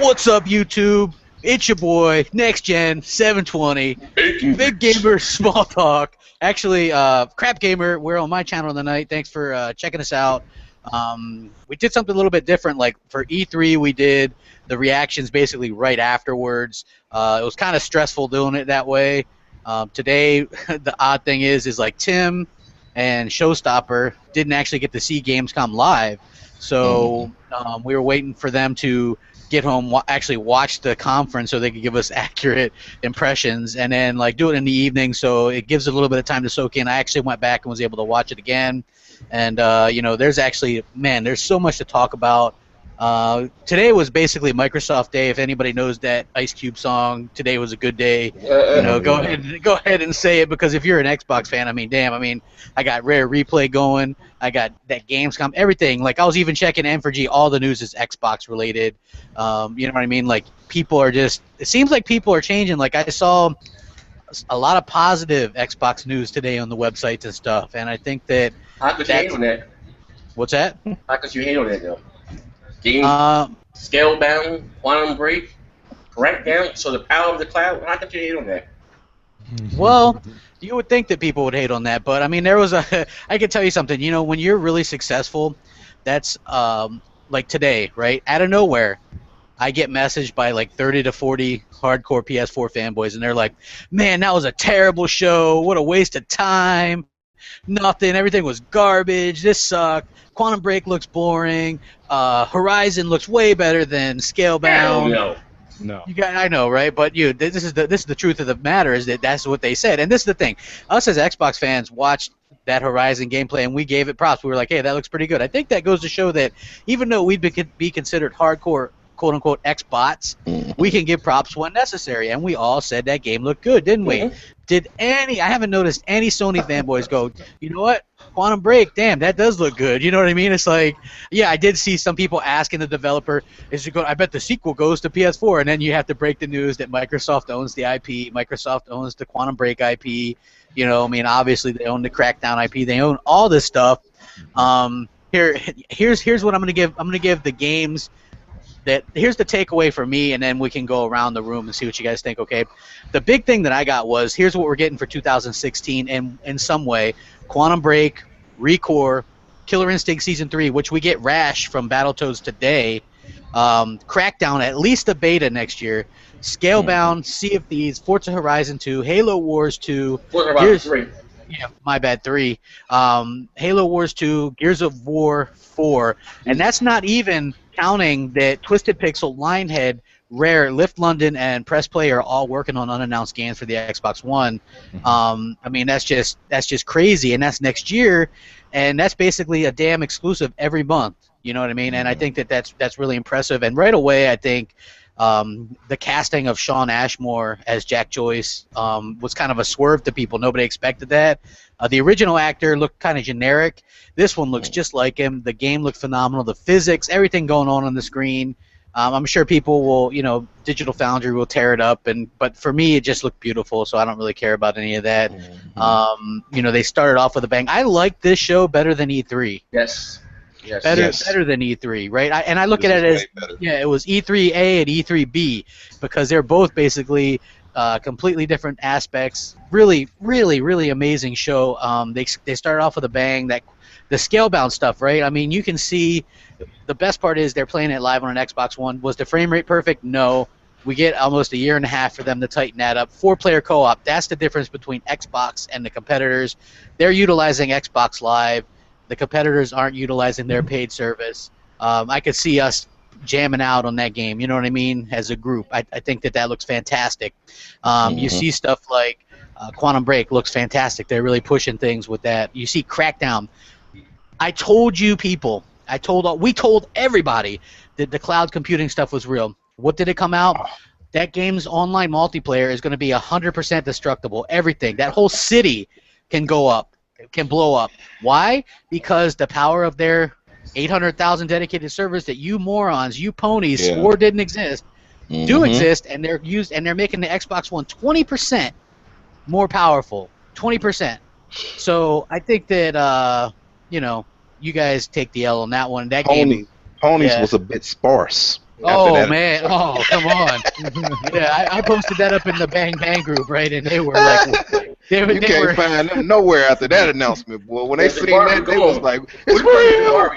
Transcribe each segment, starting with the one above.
What's up, YouTube? It's your boy, Next Gen 720, Big Gamer Small Talk. Actually, Crap Gamer, we're on my channel tonight. Thanks for checking us out. We did something a little bit different. Like for E3, we did the reactions basically right afterwards. It was kind of stressful doing it that way. Today, the odd thing is like Tim and Showstopper didn't actually get to see Gamescom live, so we were waiting for them to get home, actually watch the conference so they could give us accurate impressions, and then like do it in the evening so it gives it a little bit of time to soak in. I actually went back and was able to watch it again, and you know, there's actually, man, there's so much to talk about. Today was basically Microsoft Day. If anybody knows that Ice Cube song, "Today was a good day," you know, go ahead and say it, because if you're an Xbox fan, I mean, damn, I mean, I got Rare Replay going, I got that Gamescom, everything. Like I was even checking N4G, all the news is Xbox related. You know what I mean? Like people are just, it seems like people are changing. Like I saw a lot of positive Xbox news today on the websites and stuff, and I think that. How could you hate on that? What's that? How could you hate on that though? Game Scalebound, Quantum Break, Crackdown, so the power of the cloud. How could you hate on that? Well, you would think that people would hate on that, but I mean, there was a. I can tell you something. You know, when you're really successful, that's like today, right? Out of nowhere, I get messaged by like 30 to 40 hardcore PS4 fanboys, and they're like, "Man, that was a terrible show. What a waste of time. Nothing. Everything was garbage. This sucked. Quantum Break looks boring. Horizon looks way better than Scalebound." No. You got, I know, right? But this is the truth of the matter, is that that's what they said. And this is the thing. Us as Xbox fans watched that Horizon gameplay, and we gave it props. We were like, hey, that looks pretty good. I think that goes to show that even though we'd be considered hardcore, quote-unquote, Xbots, we can give props when necessary. And we all said that game looked good, didn't we? I haven't noticed any Sony fanboys go, you know what? Quantum Break, damn, that does look good. You know what I mean? It's like, yeah, I did see some people asking the developer, I bet the sequel goes to PS4, and then you have to break the news that Microsoft owns the IP, Microsoft owns the Quantum Break IP, you know, I mean, obviously they own the Crackdown IP, they own all this stuff. Here's what I'm gonna give. I'm gonna give the games here's the takeaway for me, and then we can go around the room and see what you guys think, okay? The big thing that I got was, here's what we're getting for 2016, and in some way, Quantum Break, Recore, Killer Instinct Season 3, which we get Rash from Battletoads today, Crackdown, at least a beta next year, Scalebound, Sea of Thieves, Forza Horizon 2, Halo Wars 2, Forza Horizon 3. Yeah, my bad, 3. Halo Wars 2, Gears of War 4, and that's not even counting that Twisted Pixel, Lionhead, Rare, Lift London, and Press Play are all working on unannounced games for the Xbox One. I mean, that's just crazy, and that's next year, and that's basically a damn exclusive every month. You know what I mean? And I think that's really impressive. And right away, I think the casting of Sean Ashmore as Jack Joyce was kind of a swerve to people. Nobody expected that. The original actor looked kind of generic. This one looks just like him. The game looked phenomenal. The physics, everything going on the screen. I'm sure people will, you know, Digital Foundry will tear it up, but for me, it just looked beautiful, so I don't really care about any of that. You know, they started off with a bang. I like this show better than E3. Yes. Better than E3, right? And I look at it as, it was E3A and E3B, because they're both basically completely different aspects. Really, really, really amazing show. They started off with a bang. The Scalebound stuff, right? I mean, you can see the best part is they're playing it live on an Xbox One. Was the frame rate perfect? No. We get almost a year and a half for them to tighten that up. 4-player co-op. That's the difference between Xbox and the competitors. They're utilizing Xbox Live. The competitors aren't utilizing their paid service. I could see us jamming out on that game, you know what I mean, as a group. I think that looks fantastic. You see stuff like Quantum Break looks fantastic. They're really pushing things with that. You see Crackdown. I told you people, we told everybody that the cloud computing stuff was real. What did it come out? That game's online multiplayer is going to be 100% destructible. Everything. That whole city can go up, can blow up. Why? Because the power of their 800,000 dedicated servers that you morons, you ponies, swore didn't exist, do exist, and they're making the Xbox One 20% more powerful. 20%. So I think that you know, you guys take the L on that one. That game Ponies was a bit sparse. Oh man! Oh, come on! Yeah, I posted that up in the Bang Bang group, right? And they were like, you can't find them nowhere after that announcement, boy. When they seen that, they was like, "It's real!"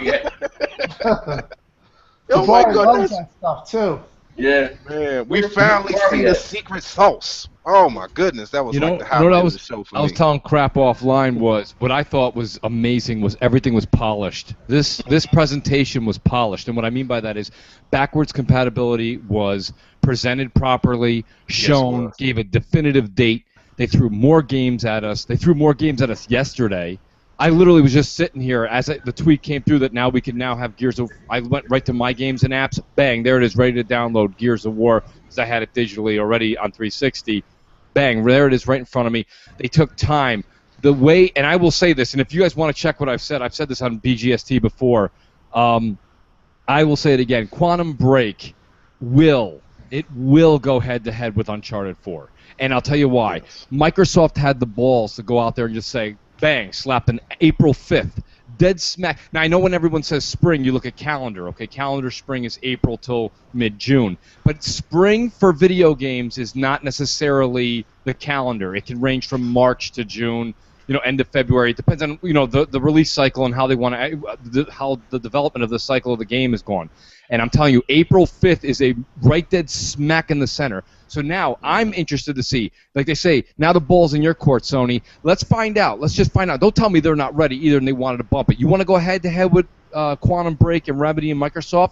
Oh my goodness! Loves that stuff too. Yeah, man, we finally see the secret sauce. Oh my goodness, that was like the highlight of the show for me. I was telling Crap offline was what I thought was amazing was everything was polished. This presentation was polished, and what I mean by that is backwards compatibility was presented properly, shown, gave a definitive date. They threw more games at us. They threw more games at us yesterday. I literally was just sitting here as the tweet came through that now we can now have Gears of. I went right to my games and apps. Bang, there it is, ready to download Gears of War because I had it digitally already on 360. Bang, there it is right in front of me. They took time. The way, and I will say this, and if you guys want to check what I've said this on BGST before. I will say it again. Quantum Break will go head-to-head with Uncharted 4. And I'll tell you why. Yes. Microsoft had the balls to go out there and just say, bang, slap an April 5th. Dead smack. Now, I know when everyone says spring, you look at calendar. Okay, calendar spring is April till mid-June. But spring for video games is not necessarily the calendar. It can range from March to June, end of February. It depends on, the release cycle and how they want to, how the development of the cycle of the game is going. And I'm telling you, April 5th is a right dead smack in the center. So now I'm interested to see, like they say, now the ball's in your court, Sony. Let's find out. Let's just find out. Don't tell me they're not ready either and they wanted to bump it. You want to go head-to-head with Quantum Break and Remedy and Microsoft?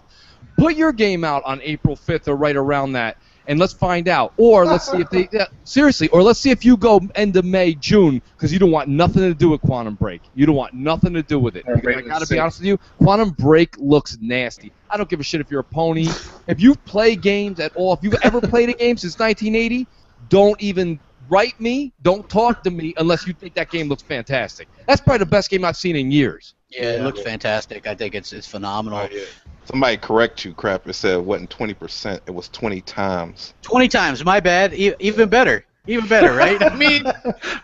Put your game out on April 5th or right around that, and let's find out. Or let's see if they seriously. Or let's see if you go end of May, June, because you don't want nothing to do with Quantum Break. You don't want nothing to do with it. I gotta be honest with you. Quantum Break looks nasty. I don't give a shit if you're a pony. If you play games at all, if you've ever played a game since 1980, don't even write me. Don't talk to me unless you think that game looks fantastic. That's probably the best game I've seen in years. Yeah, it looks fantastic. I think it's phenomenal. Oh, yeah. Somebody correct you, Crap. It said it wasn't 20%. It was 20 times. 20 times. My bad. Even better. Even better, right? I mean,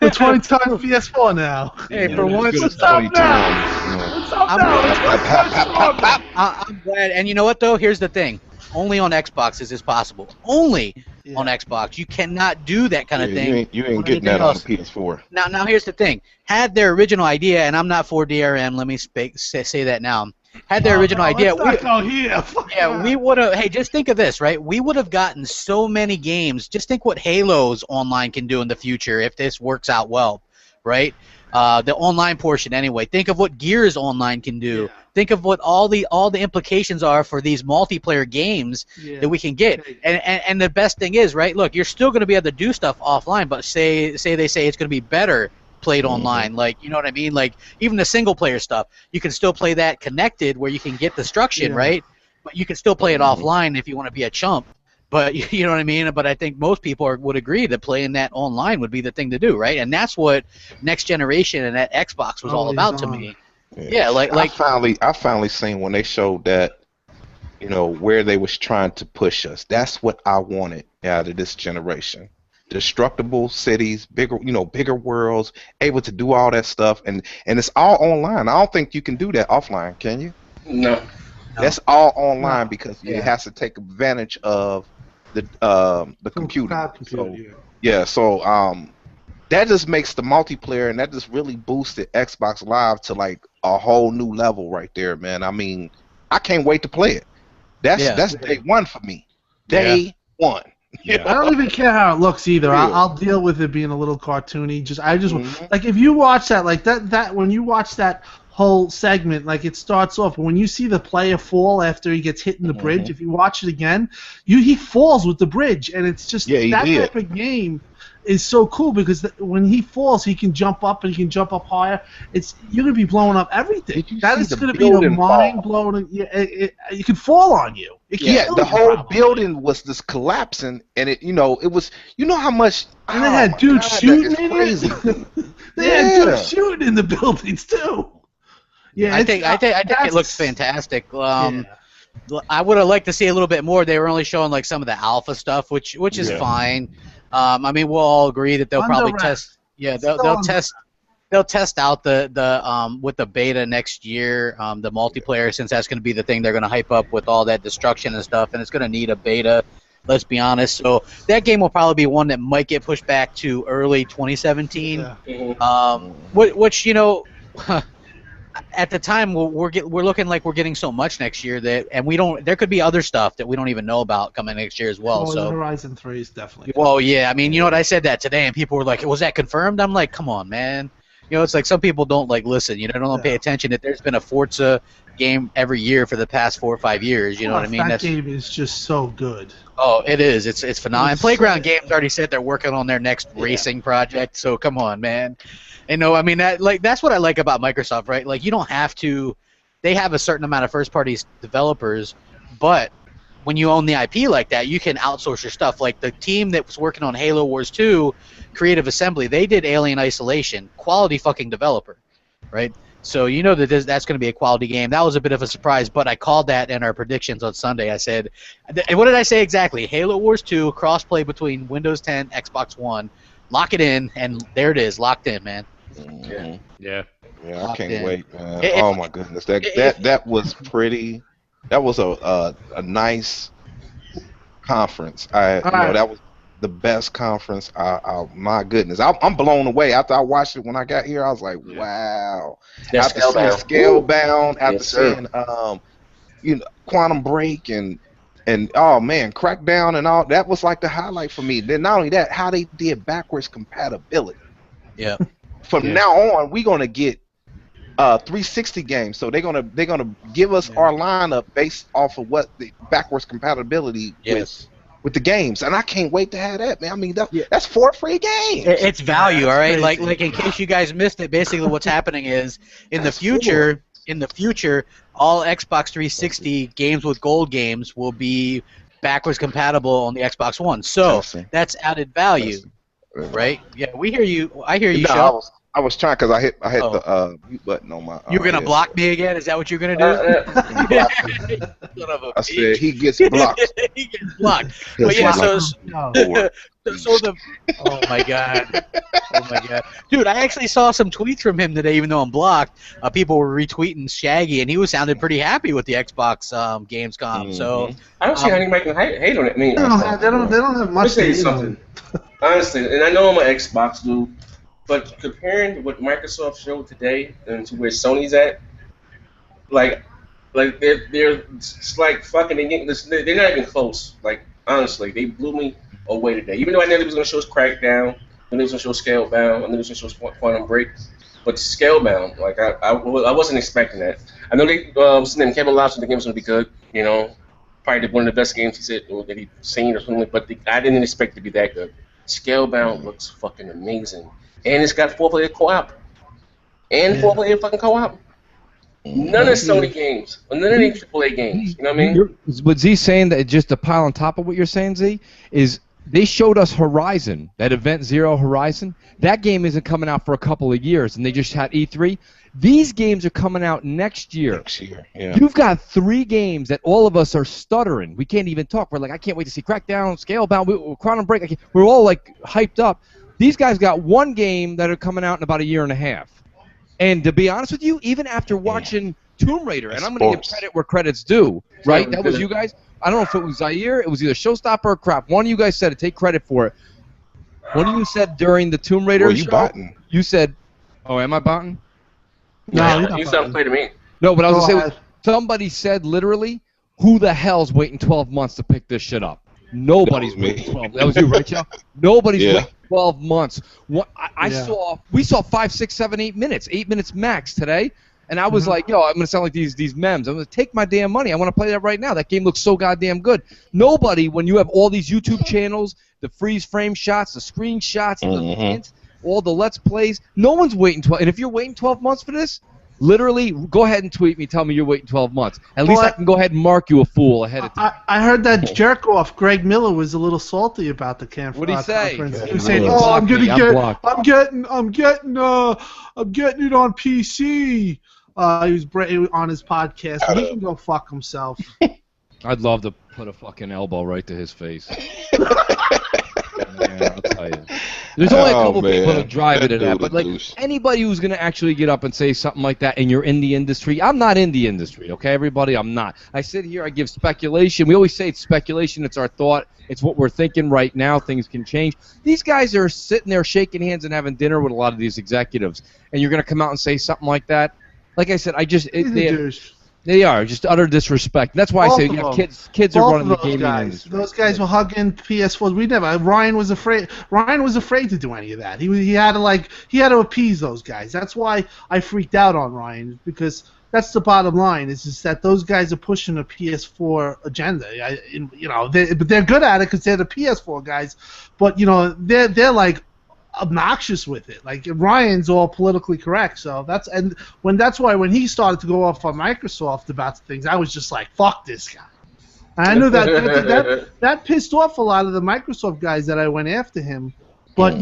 we're 20 times PS4 now. Hey, for once, what's up now? What's up now? I'm glad. And you know what, though? Here's the thing. Only on Xbox is this possible. Only on Xbox. You cannot do that kind of thing. You ain't getting that on PS4. Now, here's the thing. Had their original idea, and I'm not for DRM, let me say that now. Had their original idea, we would have. Hey, just think of this, right? We would have gotten so many games. Just think what Halo's online can do in the future if this works out well, right? The online portion, anyway. Think of what Gears Online can do. Yeah. Think of what all the implications are for these multiplayer games that we can get. And the best thing is, right? Look, you're still going to be able to do stuff offline, but say they say it's going to be better played online, like, you know what I mean? Like, even the single player stuff, you can still play that connected where you can get destruction, right? But you can still play it offline if you want to be a chump. But you know what I mean? But I think most people would agree that playing that online would be the thing to do, right? And that's what next generation and that Xbox was all about to me. Yeah, like I finally seen when they showed that, where they was trying to push us. That's what I wanted out of this generation. Destructible cities, bigger worlds, able to do all that stuff, and it's all online. I don't think you can do that offline, can you? No. That's all online because it has to take advantage of the computer. So that just makes the multiplayer, and that just really boosted Xbox Live to like a whole new level right there, man. I mean, I can't wait to play it. That's day one for me. Day one. I don't even care how it looks either. I'll deal with it being a little cartoony. I just like if you watch that, like that when you watch that whole segment, like it starts off when you see the player fall after he gets hit in the bridge. If you watch it again, he falls with the bridge, and it's just that type of game is so cool because when he falls, he can jump up and he can jump up higher. You're gonna be blowing up everything. That is gonna be the mind blowing. It could fall on you. The whole building was just collapsing, and it was how much. And they had dudes shooting in it. They had dudes shooting in the buildings too. Yeah, I think it looks fantastic. I would have liked to see a little bit more. They were only showing like some of the alpha stuff, which is fine. I mean, we'll all agree that they'll probably test. Yeah, they'll test. they'll test out the with the beta next year, the multiplayer, since that's going to be the thing they're going to hype up with all that destruction and stuff, and it's going to need a beta. Let's be honest. So that game will probably be one that might get pushed back to early 2017. Yeah. Which at the time we're looking like we're getting so much next year and we don't. There could be other stuff that we don't even know about coming next year as well. So Horizon 3 is definitely. Well, yeah. I mean, you know what, I said that today, and people were like, "Was that confirmed?" I'm like, "Come on, man." It's like some people don't listen. Don't pay attention that there's been a Forza game every year for the past 4 or 5 years. You know what I mean? That game is just so good. Oh, it is. It's phenomenal. And Playground Games already said they're working on their next racing project. So come on, man. I mean that's what I like about Microsoft, right? Like you don't have to. They have a certain amount of first-party developers, but when you own the IP like that, you can outsource your stuff. Like the team that was working on Halo Wars 2, Creative Assembly, they did Alien Isolation, quality fucking developer, right? So that's going to be a quality game. That was a bit of a surprise, but I called that in our predictions on Sunday. I said, what did I say exactly? Halo Wars 2, crossplay between Windows 10, Xbox One, lock it in, and there it is, locked in, man. Yeah. Yeah, I can't wait, man. Oh my goodness, that was pretty. That was a nice conference. That was the best conference. My goodness, I'm blown away. After I watched it when I got here, I was like, wow. After seeing Scalebound, after seeing Quantum Break and oh man, Crackdown and all that was like the highlight for me. Then not only that, how they did backwards compatibility. Yeah. From now on, we're gonna get 360 games. So they're gonna give us our lineup based off of what the backwards compatibility with the games, and I can't wait to have that, man. I mean, that's 4 free games. It's value, all right. Like in case you guys missed it, basically what's happening is in the future, all Xbox 360 games with gold games will be backwards compatible on the Xbox One. So that's added value, right? Yeah, we hear you. I hear you, Sean. I was trying because I hit the mute button on my. You were gonna block me again? Is that what you're gonna do? I said he gets blocked. He gets blocked. But yeah, oh my god, dude! I actually saw some tweets from him today, even though I'm blocked. People were retweeting Shaggy, and he was sounding pretty happy with the Xbox Gamescom. So I don't see how anybody can hate on it. I mean, they don't have much to say something. Honestly, and I know I'm an Xbox dude. But comparing what Microsoft showed today and to where Sony's at, like they're it's like fucking they're not even close. Like honestly, they blew me away today. Even though I knew they was gonna show us Crackdown, I knew they was gonna show Scalebound, I knew they was gonna show us Quantum Break, but Scalebound, like I wasn't expecting that. I know Kevin Love said the game was gonna be good. Probably one of the best games he said that he'd seen or something. But I didn't expect it to be that good. Scalebound looks fucking amazing. And it's got 4-player co-op. And 4-player fucking co-op. None of Sony games. None of the AAA games. You know what I mean? What Z's saying, that just to pile on top of what you're saying, Z, is they showed us Horizon, that Event Zero Horizon. That game isn't coming out for a couple of years, and they just had E3. These games are coming out next year. Yeah. You've got 3 games that all of us are stuttering. We can't even talk. We're like, I can't wait to see Crackdown, Scalebound, Quantum Break. We're all like hyped up. These guys got 1 game that are coming out in about a year and a half. And to be honest with you, even after watching Tomb Raider, and I'm going to give credit where credit's due, right? That was you guys. I don't know if it was Zaire, it was either Showstopper or Crap. One of you guys said it. Take credit for it. One of you said during the Tomb Raider show, you said, oh, am I botting? No, you sound clear to me. No, but I was going to say, somebody said literally, who the hell's waiting 12 months to pick this shit up? Nobody's waiting 12. That was you, right, Joe? Nobody's waiting 12 months. We saw 5, 6, 7, 8 minutes. 8 minutes max today. And I was like, yo, I'm going to sound like these memes. I'm going to take my damn money. I want to play that right now. That game looks so goddamn good. Nobody, when you have all these YouTube channels, the freeze frame shots, the screenshots, the hints, all the Let's Plays, no one's waiting 12. And if you're waiting 12 months for this, literally, go ahead and tweet me. Tell me you're waiting 12 months. At least I can go ahead and mark you a fool ahead of time. I heard that jerk-off Greg Miller was a little salty about the conference. What did he say? He was saying, "Oh, I'm getting it on PC." He was on his podcast. He can go fuck himself. I'd love to put a fucking elbow right to his face. Man, I'll tell you. There's only a couple people that drive it That to that, dude but a like douche. anybody who's going to actually get up and say something like that, and you're in the industry, I'm not in the industry, okay, everybody, I'm not. I sit here, I give speculation. We always say it's speculation, it's our thought, it's what we're thinking right now. Things can change. These guys are sitting there shaking hands and having dinner with a lot of these executives, and you're going to come out and say something like that? Like I said, they are just utter disrespect. That's why Both I say of them. kids are Both running of the those gaming guys. industry. Those guys were hugging PS4s. We never. Ryan was afraid. Ryan was afraid to do any of that. He had to appease those guys. That's why I freaked out on Ryan, because that's the bottom line. Is that those guys are pushing a PS4 agenda. But they're good at it because they're the PS4 guys. But they're like obnoxious with it. Like Ryan's all politically correct, so that's why when he started to go off on Microsoft about things, I was just like, fuck this guy. And I knew that pissed off a lot of the Microsoft guys that I went after him. But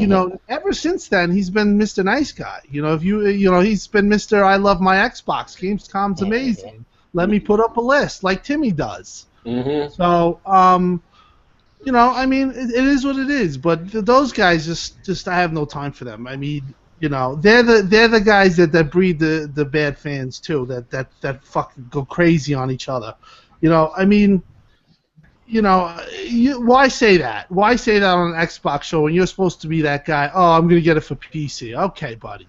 ever since then, he's been Mr. Nice Guy. He's been Mr. I love my Xbox. Gamescom's amazing. Let me put up a list like Timmy does. Mm-hmm. So I mean, it is what it is. But those guys just I have no time for them. I mean, they're the guys that breed the bad fans too. That fucking go crazy on each other. I mean, why say that? Why say that on an Xbox show when you're supposed to be that guy? Oh, I'm gonna get it for PC. Okay, buddy,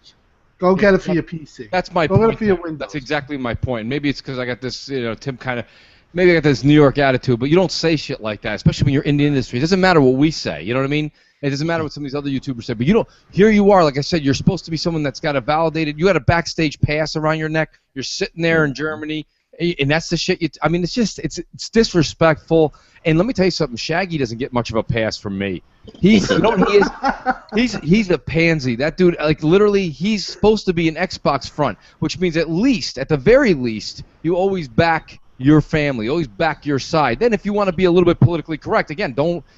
go get it for your PC. That's my point. Go get it point. for your Windows. That's exactly my point. Maybe it's because I got this, Tim kind of. Maybe I got this New York attitude, but you don't say shit like that, especially when you're in the industry. It doesn't matter what we say, you know what I mean? It doesn't matter what some of these other YouTubers say, but you don't. Here you are, like I said, you're supposed to be someone that's got a validated. You got a backstage pass around your neck. You're sitting there in Germany, and that's the shit. I mean, it's just it's disrespectful. And let me tell you something. Shaggy doesn't get much of a pass from me. He's he's a pansy. That dude, like literally, he's supposed to be an Xbox front, which means at the very least, you always back your family, always back your side. Then if you want to be a little bit politically correct, again,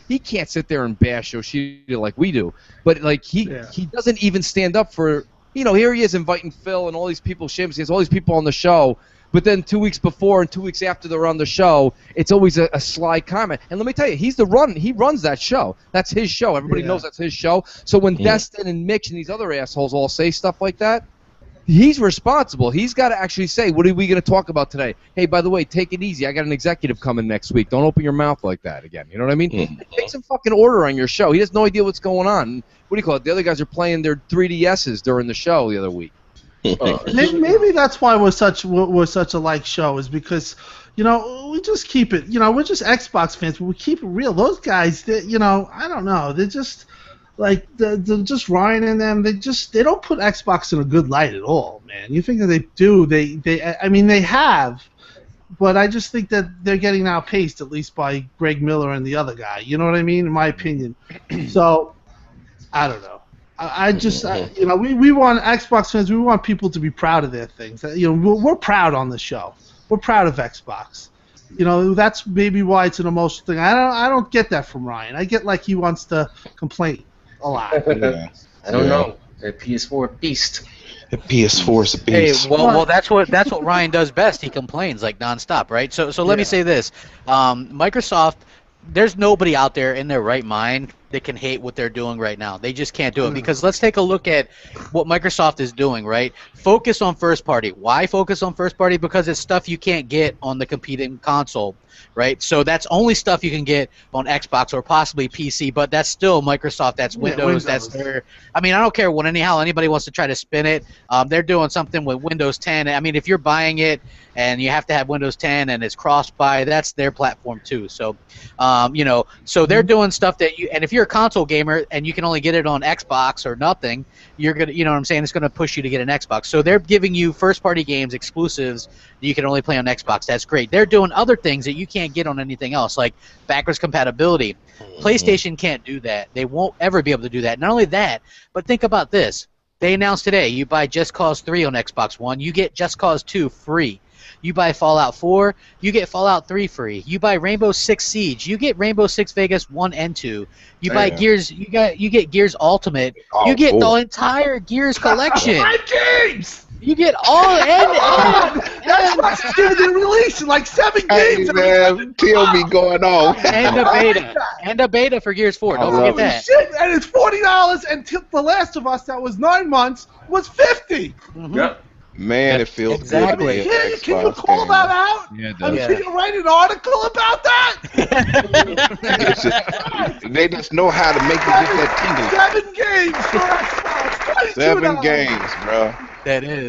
he can't sit there and bash Yoshida like we do. But like he doesn't even stand up for, here he is inviting Phil and all these people, Shims, he has all these people on the show, but then 2 weeks before and 2 weeks after they're on the show, it's always a sly comment. And let me tell you, he runs that show. That's his show. Everybody knows that's his show. So when Destin and Mitch and these other assholes all say stuff like that, he's responsible. He's got to actually say, what are we going to talk about today? Hey, by the way, take it easy. I got an executive coming next week. Don't open your mouth like that again. You know what I mean? Take some fucking order on your show. He has no idea what's going on. What do you call it? The other guys are playing their 3DSs during the show the other week. Maybe that's why we're such a like show, is because we just keep it. We're just Xbox fans, but we keep it real. Those guys, I don't know. They're just. Like just Ryan and them, they don't put Xbox in a good light at all, man. You think that they do? They have, but I just think that they're getting outpaced, at least by Greg Miller and the other guy. You know what I mean? In my opinion. So I don't know. We want Xbox fans. We want people to be proud of their things. We're proud on the show. We're proud of Xbox. That's maybe why it's an emotional thing. I don't get that from Ryan. I get like he wants to complain a lot. I don't know. The PS4 beast. The PS4 is a beast. Hey, well, that's what Ryan does best. He complains like nonstop, right? So let me say this: Microsoft. There's nobody out there in their right mind that can hate what they're doing right now. They just can't do it, because let's take a look at what Microsoft is doing, right? Focus on first party. Why focus on first party? Because it's stuff you can't get on the competing console, right? So that's only stuff you can get on Xbox or possibly PC, but that's still Microsoft. That's Windows. That's their. I mean, I don't care what anybody wants to try to spin it. They're doing something with Windows 10. I mean, if you're buying it and you have to have Windows 10 and it's cross-buy, that's their platform too. So, so they're doing stuff that and if you're a console gamer and you can only get it on Xbox or nothing, you're gonna, you know what I'm saying? It's gonna push you to get an Xbox. So they're giving you first-party games, exclusives that you can only play on Xbox. That's great. They're doing other things that you can't get on anything else, like backwards compatibility. PlayStation can't do that. They won't ever be able to do that. Not only that, but think about this. They announced today, you buy Just Cause 3 on Xbox One, you get Just Cause 2 free. You buy Fallout 4, you get Fallout 3 free. You buy Rainbow Six Siege, you get Rainbow Six Vegas 1 and 2. You buy Gears, you get Gears Ultimate. You get the entire Gears collection. You get all Xbox is giving the release in like 7 games. Man, Till be going off. and the beta. And the beta for Gears 4. Don't forget that. Shit, and it's $40, and The Last of Us, that was 9 months, was $50. Yep. Man, it feels Exactly. good. Can you call that out? Yeah, it I mean, does. can you write an article about that? They just know how to make you get that tingling. 7 games for Xbox. 7 $22. games, bro.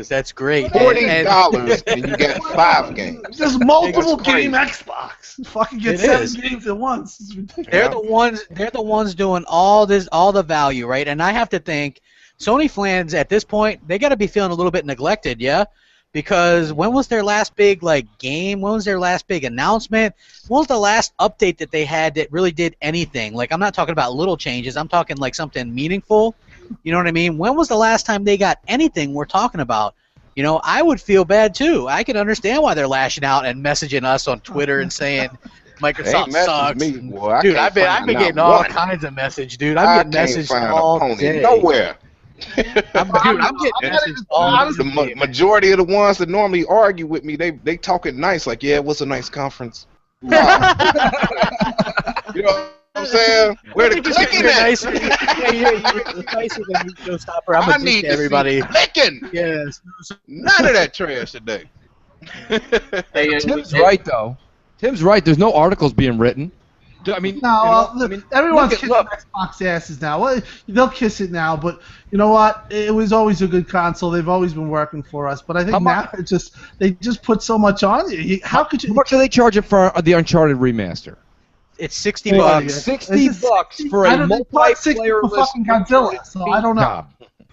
That's great. $40 and you get 5 games. Just multiple It's crazy. game Xbox. Fucking get It 7 is. games at once. It's ridiculous. They're the ones doing all the value, right? And I have to think Sony fans at this point, they got to be feeling a little bit neglected, yeah? Because when was their last big game? When was their last big announcement? When was the last update that they had that really did anything? Like, I'm not talking about little changes. I'm talking like something meaningful. You know what I mean? When was the last time they got anything we're talking about? You know, I would feel bad too. I can understand why they're lashing out and messaging us on Twitter and saying Microsoft sucks. Me, boy. Dude, I've been getting all kinds of message, dude. I'm getting messaged all day. Nowhere. I'm getting messaged all The day. majority of the ones that normally argue with me, they talking nice, like, yeah, it was a nice conference. You know what I'm saying? Where the clicking You're at? nicer, you're nicer than you, Showstopper. I'm I a dick need to everybody. clicking. Yes. None of that trash today. Tim's right, though. Tim's right. There's no articles being written. I mean, everyone's kissing Xbox asses now. Well, they'll kiss it now, but you know what? It was always a good console. They've always been working for us, but I think now they just put so much on it. How could you? How much do they charge it for the Uncharted remaster? It's $60. $60 for a multiplayer for fucking Godzilla. So I don't know.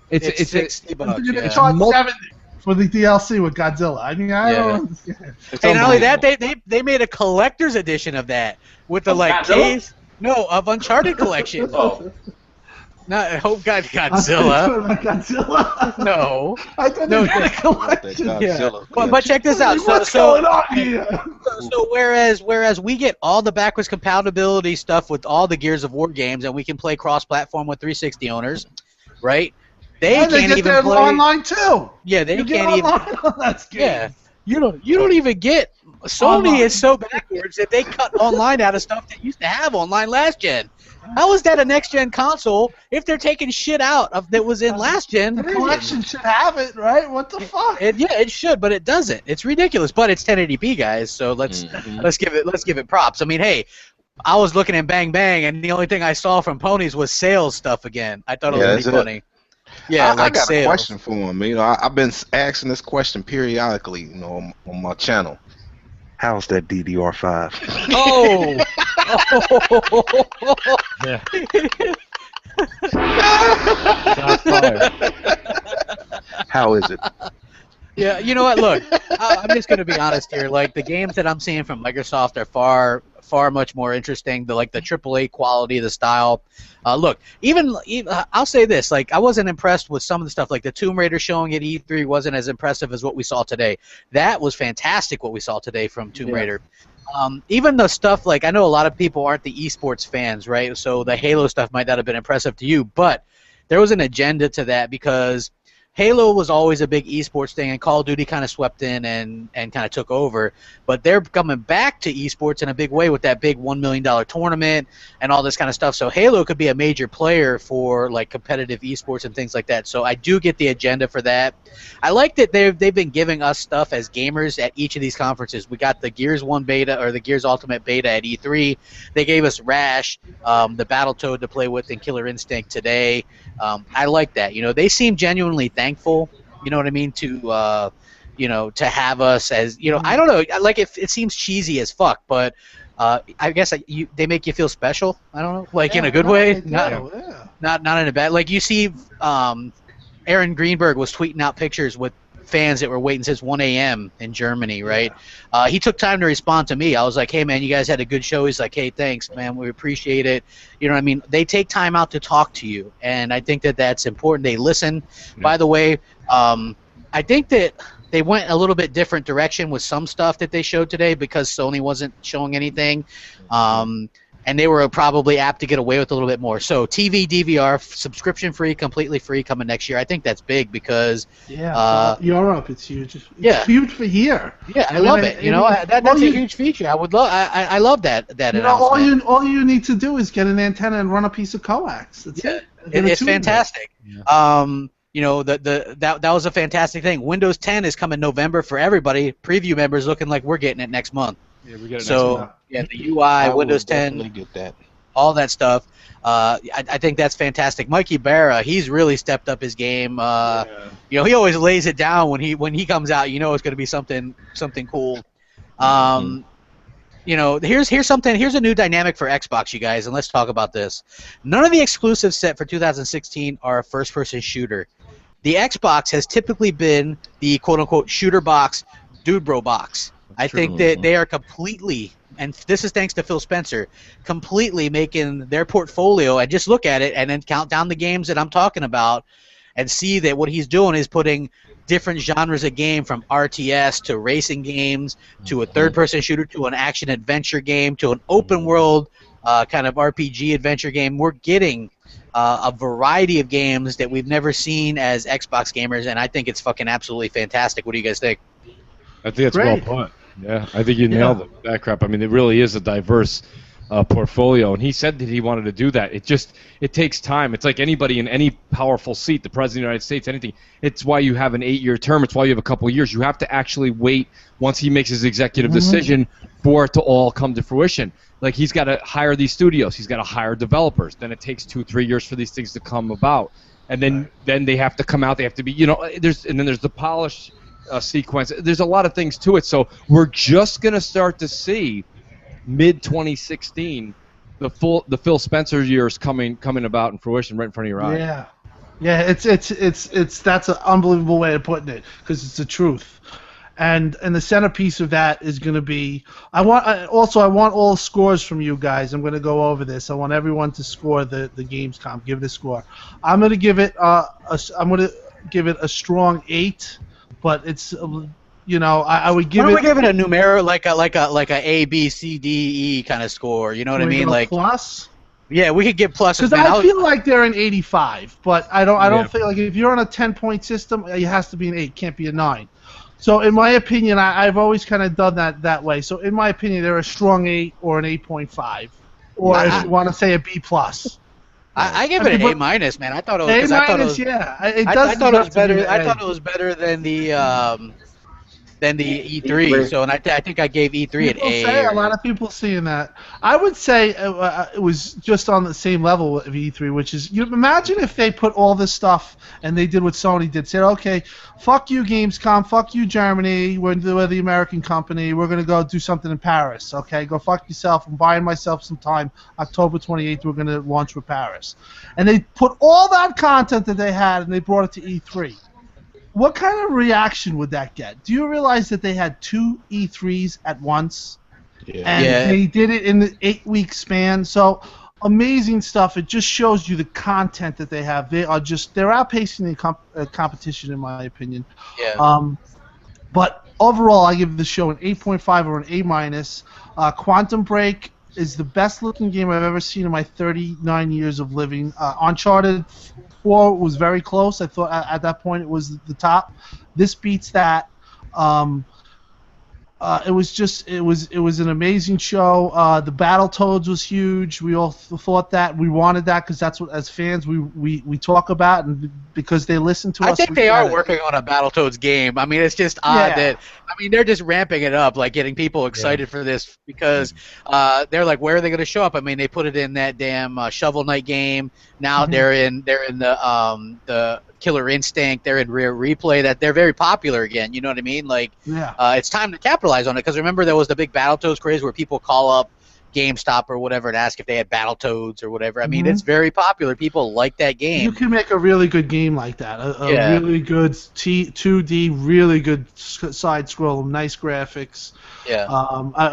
It's $60. They Yeah. charge $70 for the DLC with Godzilla. I mean, I don't understand. And not only that, they made a collector's edition of that with the case. No, of Uncharted collection. Oh. Not Hope God Godzilla. Godzilla. No. I thought they had a collection. Yeah. But check this out. What's going on here? So whereas we get all the backwards compatibility stuff with all the Gears of War games, and we can play cross-platform with 360 owners, right? They can't even play online too. Yeah, they can't even. That's good. Yeah, you don't even get. Sony is so backwards that they cut online out of stuff that used to have online last gen. How is that a next gen console if they're taking shit out of that was in last gen? The collection should have it, right? What the fuck? It should, but it doesn't. It's ridiculous. But it's 1080p, guys. So let's give it props. I mean, hey, I was looking at Bang Bang, and the only thing I saw from Ponies was sales stuff again. I thought it was pretty funny. Yeah, I got sales. a question for him. You know, I've been asking this question periodically, you know, on my channel. How's that DDR5? Oh. Yeah. How is it? Yeah, you know what? Look, I'm just going to be honest here. Like, the games that I'm seeing from Microsoft are far much more interesting. The AAA quality, the style. Look, even I'll say this: like, I wasn't impressed with some of the stuff. Like the Tomb Raider showing at E3 wasn't as impressive as what we saw today. That was fantastic. What we saw today from Tomb Raider. Even the stuff like I know a lot of people aren't the esports fans, right? So the Halo stuff might not have been impressive to you, but there was an agenda to that because Halo was always a big esports thing, and Call of Duty kind of swept in and kind of took over. But they're coming back to esports in a big way with that big $1 million tournament and all this kind of stuff. So Halo could be a major player for like competitive esports and things like that. So I do get the agenda for that. I like that they've been giving us stuff as gamers at each of these conferences. We got the Gears 1 beta or the Gears Ultimate beta at E3. They gave us Rash, the Battletoad to play with, and Killer Instinct today. I like that. You know, they seem genuinely thankful. You know what I mean? To to have us as I don't know. Like it seems cheesy as fuck, but I guess they make you feel special. I don't know, like in a good way, not in a bad. Like you see, Aaron Greenberg was tweeting out pictures with fans that were waiting since 1 a.m. in Germany, right? He took time to respond to me. I was like, hey, man, you guys had a good show. He's like, hey, thanks, man. We appreciate it. You know what I mean? They take time out to talk to you, and I think that that's important. They listen. Yeah. By the way, I think that they went a little bit different direction with some stuff that they showed today because Sony wasn't showing anything. and they were probably apt to get away with a little bit more. So TV, DVR, subscription free, completely free, coming next year. I think that's big because Europe, it's huge. It's huge for here. Yeah, I love it. That's a huge feature. I would love. I love that announcement. All you need to do is get an antenna and run a piece of coax. That's it. It's fantastic. Yeah. That was a fantastic thing. Windows 10 is coming November for everybody. Preview members looking like we're getting it next month. Yeah, we get it so next month. The UI, Windows 10, get that. All that stuff. I think that's fantastic. Mikey Berra, he's really stepped up his game. He always lays it down when he comes out. It's going to be something cool. Here's a new dynamic for Xbox, you guys, and let's talk about this. None of the exclusives set for 2016 are a first-person shooter. The Xbox has typically been the quote-unquote shooter box, dude bro box. I think that they are completely, and this is thanks to Phil Spencer, completely making their portfolio, and just look at it and then count down the games that I'm talking about and see that what he's doing is putting different genres of game, from RTS to racing games to a third-person shooter to an action-adventure game to an open-world kind of RPG adventure game. We're getting a variety of games that we've never seen as Xbox gamers, and I think it's fucking absolutely fantastic. What do you guys think? I think it's well put. Yeah, I think you nailed it with that crap. I mean, it really is a diverse portfolio, and he said that he wanted to do that. It takes time. It's like anybody in any powerful seat, the President of the United States, anything. It's why you have an 8-year term. It's why you have a couple of years. You have to actually wait once he makes his executive decision for it to all come to fruition. Like, he's got to hire these studios. He's got to hire developers. Then it takes 2-3 years for these things to come about, and then they have to come out. They have to be, there's the polish sequence. There's a lot of things to it. So we're just gonna start to see mid-2016 the Phil Spencer years coming about in fruition right in front of your eyes. It's that's an unbelievable way of putting it, because it's the truth. And the centerpiece of that is going to be, I want all scores from you guys. I'm going to go over this. I want everyone to score the Gamescom. Give it a score. I'm going to give it a strong 8, but it's I would give it. We give it a numeric, like a A, B, C, D, E kind of score. You know what I mean? Like plus. Yeah, we could get pluses. Because I feel like they're an 85, but I don't feel like if you're on a 10-point system, it has to be an 8. Can't be a 9. So in my opinion, I've always kind of done that way. So in my opinion, they're a strong 8 or an 8.5, or if you want to say a B plus. I give it an A minus, man. I thought it was I thought it was better. I thought it was better than the E3. So, and I think I gave E3 an A. A lot of people seeing that. I would say it was just on the same level of E3, which is, imagine if they put all this stuff and they did what Sony did. Said, okay, fuck you Gamescom, fuck you Germany, we're the American company, we're going to go do something in Paris. Okay, go fuck yourself. I'm buying myself some time. October 28th, we're going to launch for Paris. And they put all that content that they had and they brought it to E3. What kind of reaction would that get? Do you realize that they had 2 E3s at once? Yeah. And they did it in the 8-week span. So amazing stuff. It just shows you the content that they have. They're outpacing the competition, in my opinion. Yeah. But overall, I give the show an 8.5 or an A minus. Quantum Break is the best looking game I've ever seen in my 39 years of living. Uncharted 4 was very close. I thought at that point it was the top. This beats that. It was an amazing show. The Battletoads was huge. We all thought that. We wanted that because that's what, as fans, we talk about, and because they listen to us. I think they are working on a Battletoads game. I mean, it's just odd that, they're just ramping it up, like getting people excited for this, because they're like, where are they going to show up? I mean, they put it in that damn Shovel Knight game. Now they're in the Killer Instinct. They're in Rare Replay. That they're very popular again. You know what I mean? Like, it's time to capitalize on it, because remember there was the big Battletoads craze where people call up GameStop or whatever and ask if they had Battletoads or whatever. I mean, it's very popular. People like that game. You can make a really good game like that. A really good 2D, really good side scroll, nice graphics. Yeah.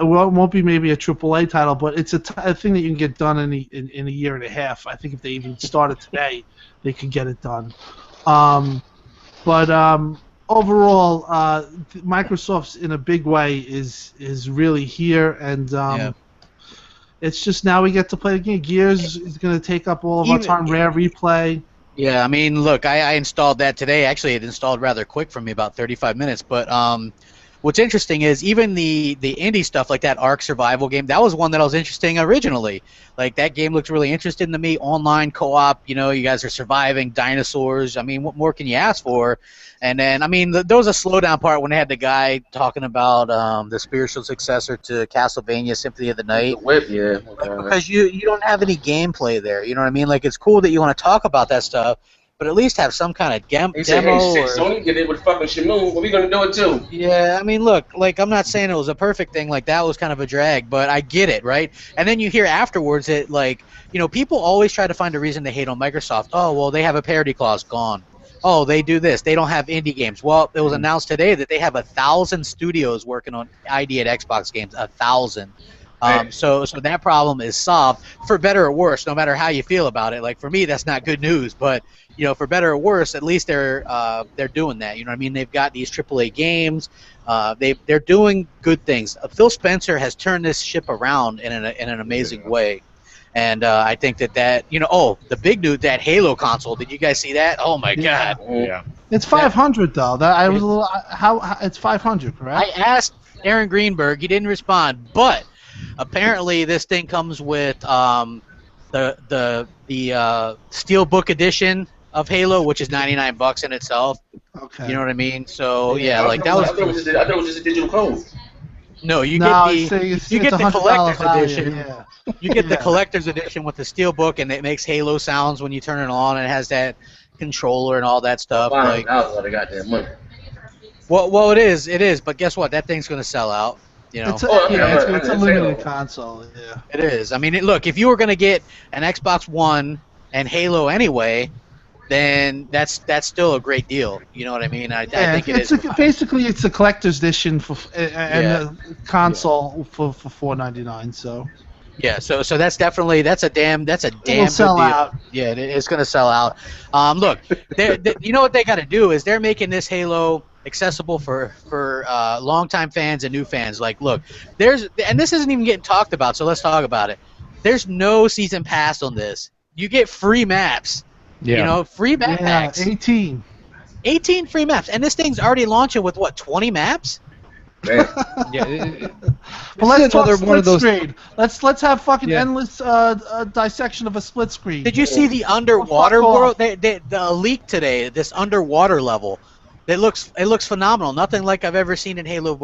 It won't be maybe a AAA title, but it's a thing that you can get done in a year and a half. I think if they even started today, they could get it done. Overall, Microsoft's in a big way is really here, and It's just now we get to play the game. Gears is going to take up all of our time. Rare Replay. Yeah, I mean, look, I installed that today. Actually, it installed rather quick for me, about 35 minutes. But what's interesting is even the indie stuff like that Ark Survival game, that was one that was interesting originally. Like, that game looked really interesting to me. Online co-op, you know, you guys are surviving dinosaurs. I mean, what more can you ask for? And then, I mean, there was a slowdown part when they had the guy talking about the spiritual successor to Castlevania Symphony of the Night. The whip, yeah. Because you don't have any gameplay there. You know what I mean? Like, it's cool that you want to talk about that stuff, but at least have some kind of demo. He said, hey, shit, Sony did it with fucking Shamoon. What we going to do it too? Yeah, I mean, look, like, I'm not saying it was a perfect thing. Like, that was kind of a drag, but I get it, right? And then you hear afterwards that, like, you know, people always try to find a reason to hate on Microsoft. Oh, well, they have a parity clause. Gone. Oh, they do this. They don't have indie games. Well, it was announced today that they have 1,000 studios working on ID at Xbox games. 1,000. So that problem is solved, for better or worse, no matter how you feel about it. Like, for me, that's not good news, but, you know, for better or worse, at least they're doing that. You know what I mean? They've got these AAA games. They're doing good things. Phil Spencer has turned this ship around in an amazing way. And I think that you know, the big news, that Halo console. Did you guys see that? Oh my God! Yeah. It's 500 though. That I was a little. How it's 500, correct? I asked Aaron Greenberg. He didn't respond. But apparently, this thing comes with the Steelbook edition of Halo, which is $99 in itself. Okay. You know what I mean? So yeah, like that was. I thought it was just a digital code. No, you get the collector's edition. Yeah. You get the collector's edition with the steelbook, and it makes Halo sounds when you turn it on, and it has that controller and all that stuff. Like, that was a lot of goddamn money. Well, it is. But guess what? That thing's gonna sell out. You know. It's a limited console. Yeah. It is. I mean, look, if you were gonna get an Xbox One and Halo anyway, then that's still a great deal. You know what I mean? I think it is. Basically, it's a collector's edition and the console for $4.99. So. Yeah, so that's a damn good sell deal. Out. Yeah, it's gonna sell out. Look, you know what they got to do is they're making this Halo accessible for longtime fans and new fans. Like, look, and this isn't even getting talked about, so let's talk about it. There's no season pass on this. You get free maps. Yeah. You know, free map packs. 18 free maps, and this thing's already launching with what, 20 maps? Yeah. Well, let's talk split screen. Let's have fucking endless dissection of a split screen. Did you see the underwater world? The leak today. This underwater level. It looks phenomenal. Nothing like I've ever seen in Halo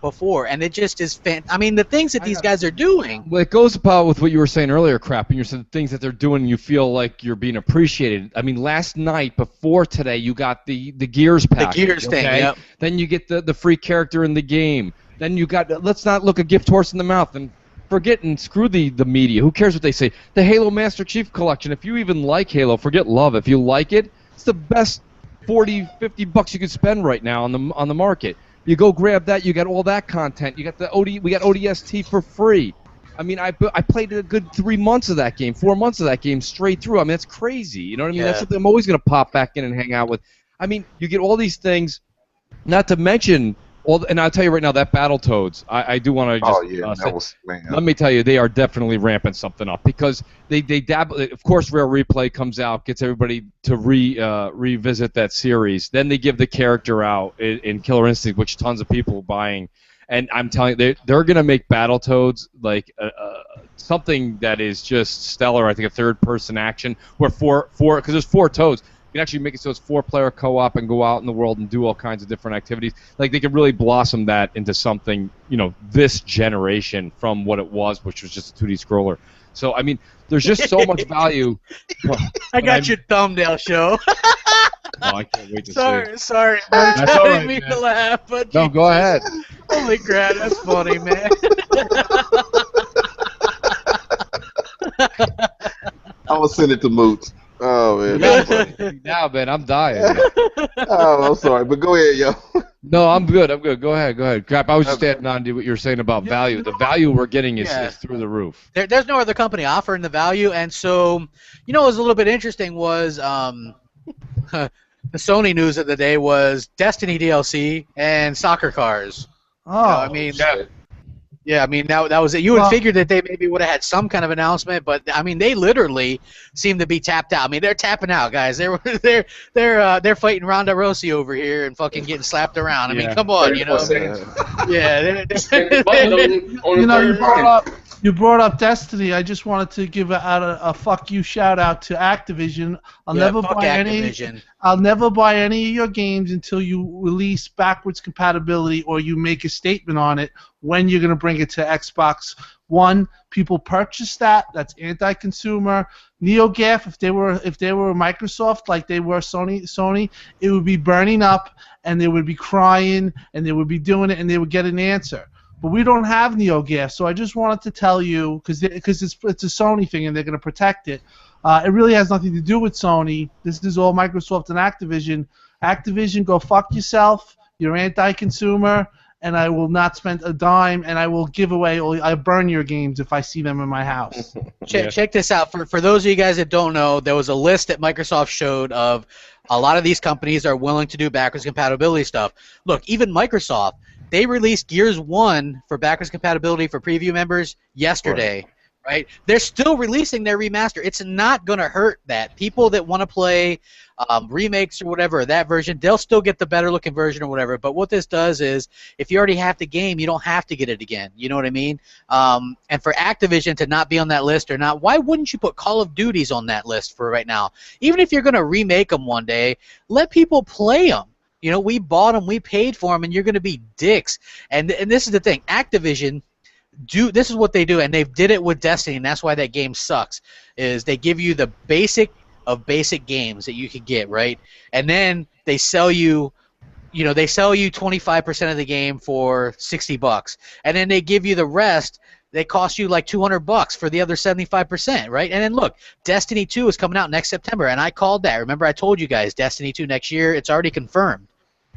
before, and it just is I mean, the things that these guys are doing. Well, it goes about with what you were saying earlier, Crap, and you're saying things that they're doing, you feel like you're being appreciated. I mean, last night before today, you got the Gears pack. The Gears thing, yep. Then you get the free character in the game. Then you got, let's not look a gift horse in the mouth and forget and screw the media. Who cares what they say? The Halo Master Chief Collection. If you even like Halo, forget love. If you like it, it's the best $40-$50 you could spend right now on the market. You go grab that, you got all that content. You got we got ODST for free. I mean, I played a good 3 months of that game, 4 months of that game straight through. I mean, that's crazy. You know what I mean? That's something I'm always going to pop back in and hang out with. I mean, you get all these things, not to mention and I'll tell you right now, that Battletoads, I do want to just let me tell you, they are definitely ramping something up because they dabble. Of course, Rare Replay comes out, gets everybody to revisit that series. Then they give the character out in Killer Instinct, which tons of people are buying. And I'm telling you, they're going to make Battletoads like something that is just stellar. I think a third-person action where because there's 4 Toads. You can actually make it so it's 4-player co-op and go out in the world and do all kinds of different activities. Like, they could really blossom that into something, you know, this generation from what it was, which was just a 2D scroller. So, I mean, there's just so much value. I got your thumbnail show. Oh, I can't wait to see. Sorry, That's I all didn't right, mean man. to laugh, but No, go ahead. Holy crap, that's funny, man. I'm gonna send it to Moots. Oh man. Now, man, I'm dying. Oh, I'm sorry, but go ahead, yo. No, I'm good. Go ahead. Crap, I was just adding on to what you were saying about value. The value we're getting is through the roof. There's no other company offering the value, and so, you know, what was a little bit interesting was the Sony news of the day was Destiny DLC and soccer cars. Oh, I mean, Yeah, I mean that was it. You would figure that they maybe would have had some kind of announcement, but I mean they literally seem to be tapped out. I mean they're tapping out, guys. They're fighting Ronda Rousey over here and fucking getting slapped around. I mean, come on, you know. Yeah, you brought up Destiny. I just wanted to give a fuck you shout out to Activision. I'll never buy any of your games until you release backwards compatibility or you make a statement on it when you're going to bring it to Xbox One. People purchase that. That's anti-consumer. NeoGAF, if they were Microsoft like they were Sony, it would be burning up and they would be crying and they would be doing it and they would get an answer. But we don't have NeoGAF, so I just wanted to tell you because it's a Sony thing and they're going to protect it. It really has nothing to do with Sony. This is all Microsoft and Activision. Activision, go fuck yourself. You're anti-consumer, and I will not spend a dime, and I will give away. I burn your games if I see them in my house. Check this out. For those of you guys that don't know, there was a list that Microsoft showed of a lot of these companies are willing to do backwards compatibility stuff. Look, even Microsoft, they released Gears 1 for backwards compatibility for preview members yesterday. Right? They're still releasing their remaster. It's not going to hurt that. People that want to play remakes or whatever, that version, they'll still get the better looking version or whatever. But what this does is, if you already have the game, you don't have to get it again. You know what I mean? And for Activision to not be on that list or not, why wouldn't you put Call of Duties on that list for right now? Even if you're going to remake them one day, let people play them. You know, we bought them, we paid for them, and you're going to be dicks. And this is the thing. Activision... this is what they do, and they did it with Destiny, and that's why that game sucks, is they give you the basic of basic games that you can get, right? And then they sell you, they sell you 25% of the game for $60, and then they give you the rest. They cost you like $200 for the other 75%, right? And then look, Destiny 2 is coming out next September, and I called that. Remember I told you guys Destiny 2 next year, it's already confirmed.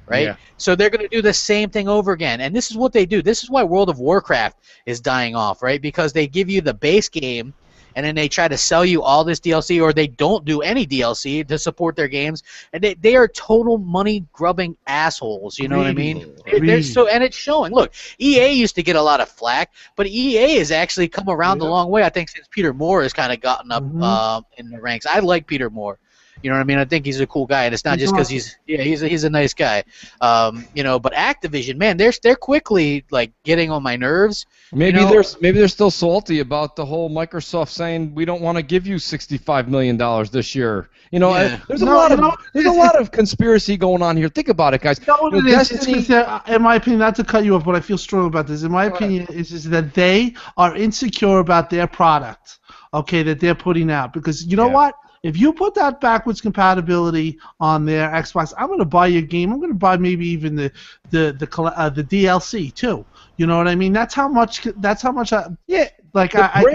Right? Yeah. So they're going to do the same thing over again. And this is what they do. This is why World of Warcraft is dying off, right? Because they give you the base game, and then they try to sell you all this DLC, or they don't do any DLC to support their games. And they are total money-grubbing assholes, you know what I mean? And it's showing. Look, EA used to get a lot of flack, but EA has actually come around a long way, I think, since Peter Moore has kind of gotten up in the ranks. I like Peter Moore. You know what I mean? I think he's a cool guy, and it's not just because he's a nice guy. But Activision, man, they're quickly like getting on my nerves. Maybe they're still salty about the whole Microsoft saying we don't want to give you $65 million this year. There's a lot of conspiracy going on here. Think about it, guys. In my opinion, not to cut you off, but I feel strong about this. In my opinion, is that they are insecure about their product, okay, that they're putting out, because you know what? If you put that backwards compatibility on their Xbox, I'm going to buy your game. I'm going to buy maybe even the DLC too. You know what I mean? That's how much. I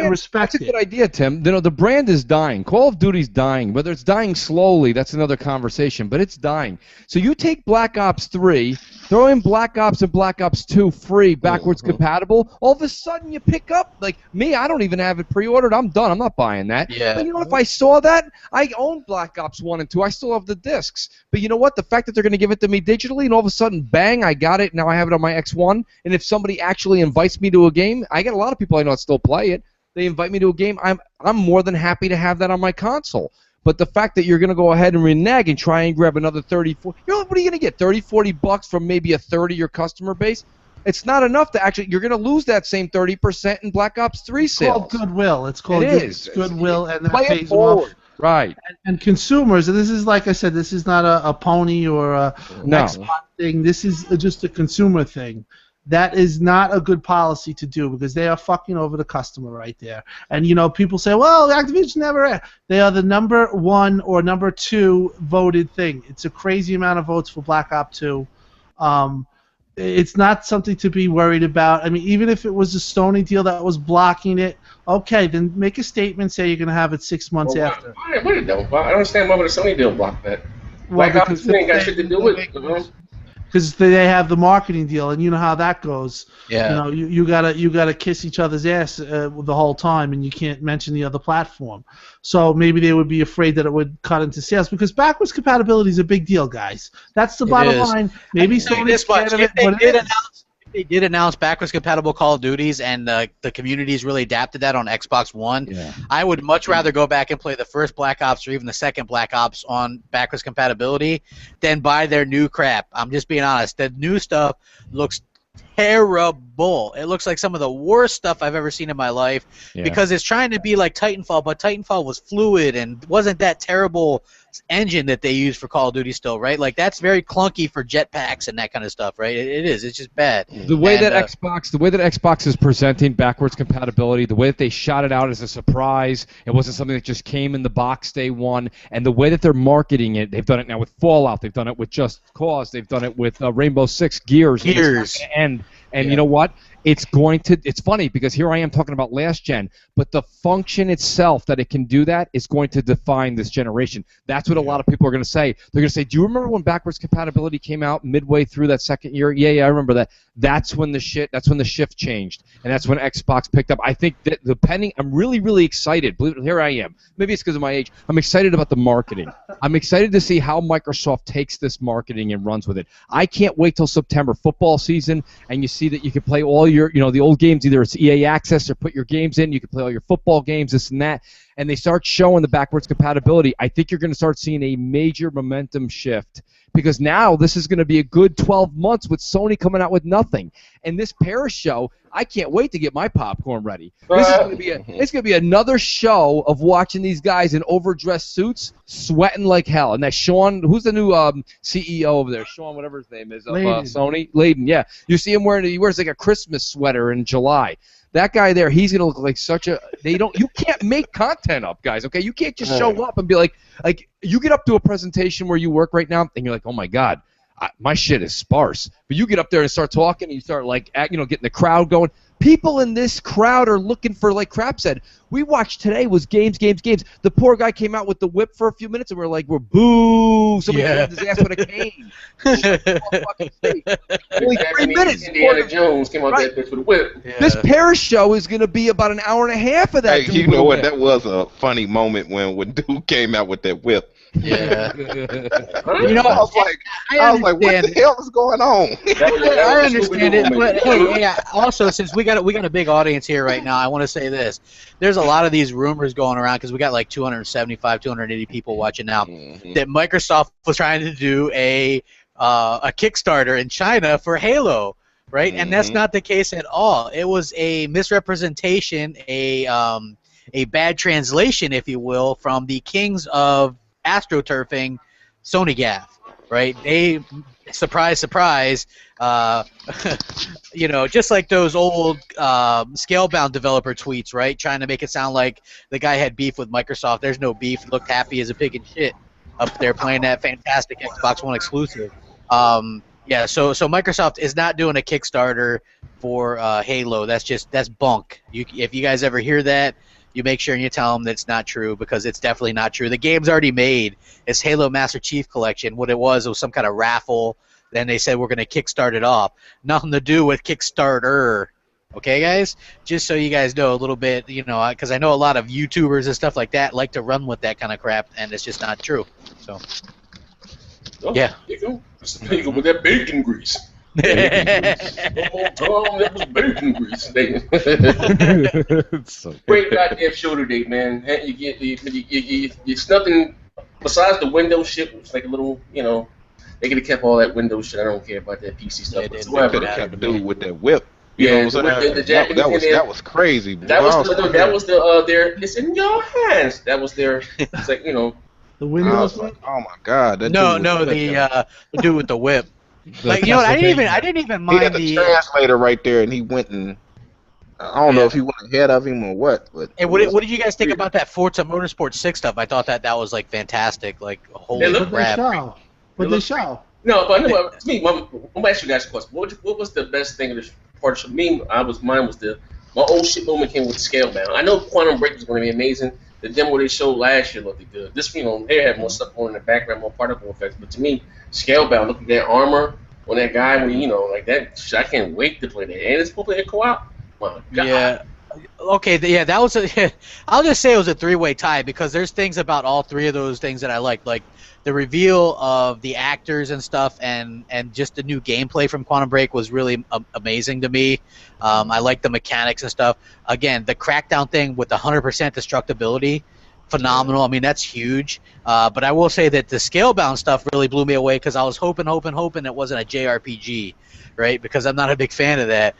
respect it. That's a good idea, Tim. The brand is dying. Call of Duty's dying. Whether it's dying slowly, that's another conversation, but it's dying. So you take Black Ops 3, throw in Black Ops and Black Ops 2 free, backwards compatible, all of a sudden you pick up, like me, I don't even have it pre-ordered. I'm done. I'm not buying that. Yeah. But if I saw that, I own Black Ops 1 and 2. I still have the discs. But you know what? The fact that they're going to give it to me digitally and all of a sudden, bang, I got it. Now I have it on my X1. And if somebody actually invites me to a game, I get a lot of people I know that still play it. They invite me to a game, I'm more than happy to have that on my console. But the fact that you're going to go ahead and renege and try and grab another 30, 40, what are you going to get, $30-$40 from maybe a third of your customer base? It's not enough to actually, you're going to lose that same 30% in Black Ops 3 sales. It's called goodwill. It's called goodwill, and that pays off. Right. And consumers, and this is, like I said, this is not a Pony or a Xbox thing. This is just a consumer thing. That is not a good policy to do, because they are fucking over the customer right there. And, people say, well, Activision never... They are the number 1 or number 2 voted thing. It's a crazy amount of votes for Black Ops 2. It's not something to be worried about. I mean, even if it was a Sony deal that was blocking it, okay, then make a statement, say you're going to have it 6 months after. I don't understand why would a Sony deal block that. Black Ops 2 ain't got shit to do with it. Because they have the marketing deal, and you know how that goes. Yeah. You gotta kiss each other's ass the whole time, and you can't mention the other platform. So maybe they would be afraid that it would cut into sales, because backwards compatibility is a big deal, guys. That's the bottom line. Maybe Sony's scared of it, but they did announce backwards compatible Call of Duties, and the community's really adapted that on Xbox One. Yeah. I would much rather go back and play the first Black Ops or even the second Black Ops on backwards compatibility than buy their new crap. I'm just being honest. The new stuff looks terrible. It looks like some of the worst stuff I've ever seen in my life because it's trying to be like Titanfall, but Titanfall was fluid and wasn't that terrible engine that they use for Call of Duty still, right? Like that's very clunky for jetpacks and that kind of stuff, right? It is. It's just bad. The way that Xbox is presenting backwards compatibility, the way that they shot it out as a surprise, it wasn't something that just came in the box day one, and the way that they're marketing it, they've done it now with Fallout, they've done it with Just Cause, they've done it with Rainbow Six Gears. And you know what? It's funny because here I am talking about last gen, but the function itself that it can do that is going to define this generation. That's what a lot of people are going to say. They're going to say, do you remember when backwards compatibility came out midway through that second year? Yeah, I remember that. That's when the shift changed, and that's when Xbox picked up. I think that I'm really, really excited. Here I am. Maybe it's because of my age. I'm excited about the marketing. I'm excited to see how Microsoft takes this marketing and runs with it. I can't wait till September, football season, and you see that you can play all your, the old games, either it's EA Access or put your games in, you can play all your football games, this and that, and they start showing the backwards compatibility. I think you're going to start seeing a major momentum shift because now this is going to be a good 12 months with Sony coming out with nothing. And this Paris show, I can't wait to get my popcorn ready. This is going to be it's going to be another show of watching these guys in overdressed suits sweating like hell. And that Sean, who's the new CEO over there? Sean, whatever his name is, of Sony. Layden, yeah. You see him he wears like a Christmas sweater in July. That guy there, he's gonna look like you can't make content up, guys, okay? You can't just show up and be like you get up to a presentation where you work right now and you're like, oh my God, my shit is sparse. But you get up there and start talking and you start getting the crowd going. People in this crowd are looking for, like Crap said, we watched today was games. The poor guy came out with the whip for a few minutes and we're boo! Somebody grabbed his ass with a cane. Only 3 minutes. Indiana Jones came out that bitch with a whip. Yeah. This Paris show is going to be about an hour and a half of that. Hey, you know what? That was a funny moment when dude came out with that whip. Yeah. I was like, what the hell is going on? I understand it, but hey, also since we got a big audience here right now, I want to say this. There's a lot of these rumors going around because we got like 275, 280 people watching now that Microsoft was trying to do a Kickstarter in China for Halo, right? And that's not the case at all. It was a misrepresentation, a bad translation, if you will, from the kings of astroturfing, Sony Gaff, right? They, surprise, just like those old Scalebound developer tweets, right? Trying to make it sound like the guy had beef with Microsoft. There's no beef. He looked happy as a pig in shit up there playing that fantastic Xbox One exclusive. So Microsoft is not doing a Kickstarter for Halo. That's bunk. If you guys ever hear that, you make sure and you tell them that it's not true because it's definitely not true. The game's already made. It's Halo Master Chief Collection. What it was some kind of raffle. Then they said we're going to kickstart it off. Nothing to do with Kickstarter. Okay, guys? Just so you guys know a little bit, because I know a lot of YouTubers and stuff like that like to run with that kind of crap, and it's just not true. So, yeah. There you go with that bacon grease. That was bacon grease. Great goddamn show today, man. It's nothing besides the Windows shit. It's like a little, they could have kept all that Windows shit. I don't care about that PC stuff. They could have kept dude with that whip. That was crazy. That was their. It's in your hands. That was their. It's like the Windows. Oh my God. The dude with the whip. Like I didn't even mind he had the translator right there, and he went and I don't know if he went ahead of him or what. But hey, what did you guys think about that Forza Motorsport 6 stuff? I thought that was like fantastic. Like holy crap! But they show. No, but to me, I'm gonna ask you guys a question. What was the best thing of this part? For me, my old shit moment came with Scalebound. I know Quantum Break was going to be amazing. The demo they showed last year looked good. This, they had more stuff going in the background, more particle effects. But to me, Scalebound, look at that armor on that guy, like that. I can't wait to play that. And it's supposed to play co-op. My God. Okay, yeah, that was a. I'll just say it was a three-way tie because there's things about all three of those things that I liked, like the reveal of the actors and stuff, and just the new gameplay from Quantum Break was really amazing to me. I like the mechanics and stuff. Again, the Crackdown thing with 100% destructibility, phenomenal. I mean, that's huge. But I will say that the Scalebound stuff really blew me away because I was hoping it wasn't a JRPG. Right, because I'm not a big fan of that.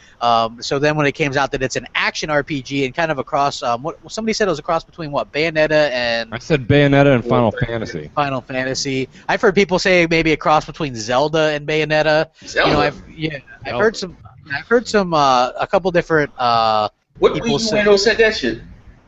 So then when it came out that it's an action RPG and kind of a cross, what somebody said it was a cross between what, Bayonetta and... I said Bayonetta and Final Fantasy. Final Fantasy. I've heard people say maybe a cross between Zelda and Bayonetta. Zelda? You know, I've heard some, a couple different what people say. What said that shit?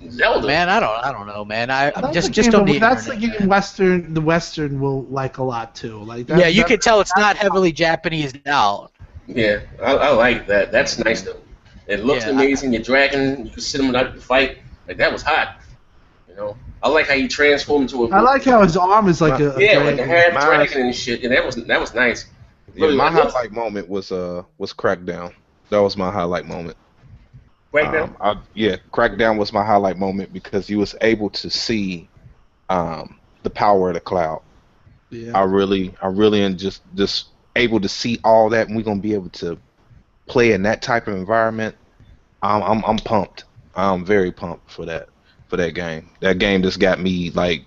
Zelda. Man, I don't know, man. I'm just game, on the that's internet, the game the Western will like a lot too. Like that, yeah, you can tell it's not heavily Japanese out. Yeah, I like that. That's nice though. It looks amazing. Your dragon, you can sit him out to fight. Like that was hot. You know, I like how he transformed into a. I like how his arm is like like a half dragon and shit. And that was nice. Yeah, my highlight moment was Crackdown. That was my highlight moment. Crackdown. Crackdown was my highlight moment because you was able to see the power of the cloud. Yeah. I really am just able to see all that, and we're gonna be able to play in that type of environment. I'm pumped. I'm very pumped for that game. That game just got me like,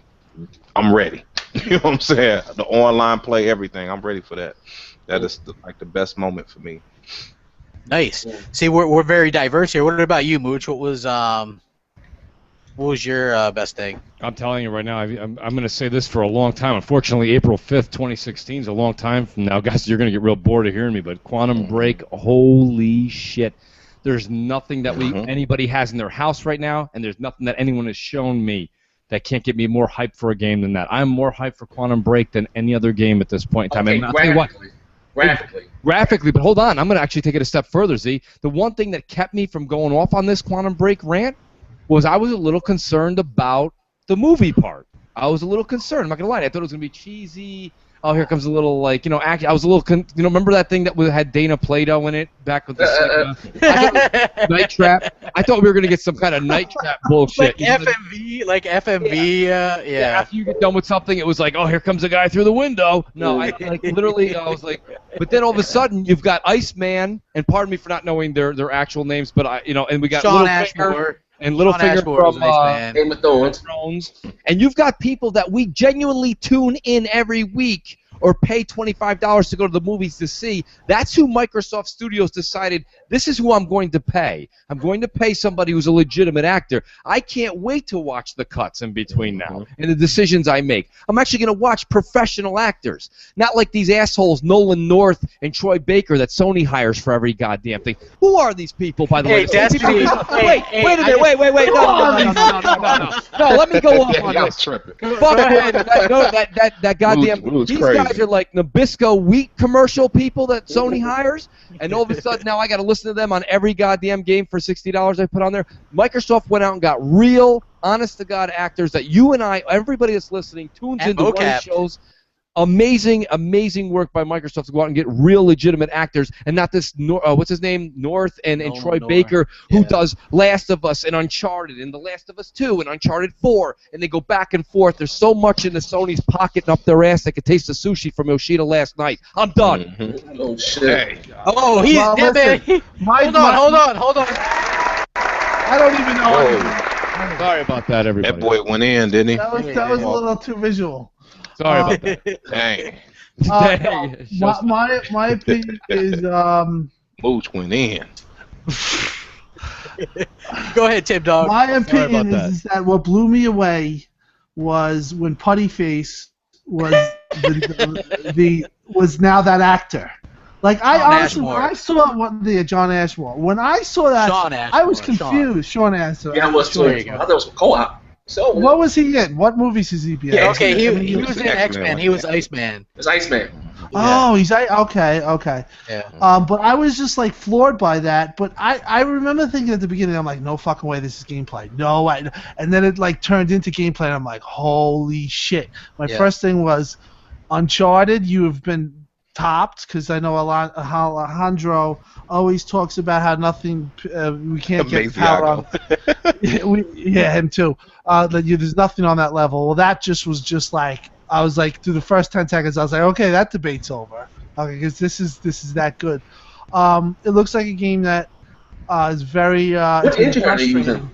I'm ready. You know what I'm saying? The online play, everything. I'm ready for that. That is the best moment for me. Nice. See, we're very diverse here. What about you, Mooch? What was your best thing? I'm telling you right now, I'm going to say this for a long time. Unfortunately, April 5th, 2016 is a long time from now. Guys, you're going to get real bored of hearing me, but Quantum Break, holy shit. There's nothing that anybody has in their house right now, and there's nothing that anyone has shown me that can't get me more hyped for a game than that. I'm more hyped for Quantum Break than any other game at this point in time. Okay, and I'll tell you what. Graphically, but hold on. I'm going to actually take it a step further, Z. The one thing that kept me from going off on this Quantum Break rant was I was a little concerned about the movie part. I was a little concerned. I'm not going to lie. I thought it was going to be cheesy. Oh, here comes a little, like, I was a little, remember that thing that had Dana Plato in it back with the Night Trap? I thought we were going to get some kind of Night Trap bullshit. Like FMV, yeah. After you get done with something, it was like, oh, here comes a guy through the window. No, I was like, but then all of a sudden, you've got Iceman, and pardon me for not knowing their actual names, but and we got Sean Ashmore. And Littlefinger from Game of Thrones. And you've got people that we genuinely tune in every week or pay $25 to go to the movies to see. That's who Microsoft Studios decided, this is who I'm going to pay. I'm going to pay somebody who's a legitimate actor. I can't wait to watch the cuts in between now and the decisions I make. I'm actually going to watch professional actors, not like these assholes Nolan North and Troy Baker that Sony hires for every goddamn thing. Who are these people, by the way? Destiny. Wait a minute. Wait. No, let me go off on this. Fuck that goddamn... These guys are like Nabisco wheat commercial people that Sony hires, and all of a sudden now I got to listen to them on every goddamn game for $60 I put on there. Microsoft went out and got real, honest-to-God actors that you and I, everybody that's listening, tunes into one of the shows. Amazing work by Microsoft to go out and get real legitimate actors, and not this what's his name, North and Troy Baker, who does Last of Us and Uncharted and The Last of Us 2 and Uncharted 4, and they go back and forth. There's so much in the Sony's pocket and up their ass they could taste the sushi from Yoshida last night. I'm done. Oh shit! Oh, he's Hold on. I don't even know. Sorry about that, everybody. That boy went in, didn't he? That was a little too visual. Sorry about that. Dang. My opinion is Mooch went in. Go ahead, Tim Dog. My opinion is that what blew me away was when Putty Face was was now that actor. Like I saw John Ashmore. When I saw that, I was confused. Sean Ashmore. Yeah, I was too. I thought it was co-op. So what was he in? What movies has he been in? Yeah, okay, he was in X-Men. He was Iceman. It's Iceman. Oh, he's okay. Yeah. But I was just like floored by that. But I remember thinking at the beginning, I'm like, no fucking way, this is gameplay. No, and then it like turned into gameplay, and I'm like, holy shit. My first thing was, Uncharted. You have been topped, because I know Alejandro always talks about how nothing we can't get power on. Him too. There's nothing on that level. Well, that was just like, I was like, through the first 10 seconds, I was like, okay, that debate's over. Okay, because this is that good. It looks like a game that is very. What engine are they using?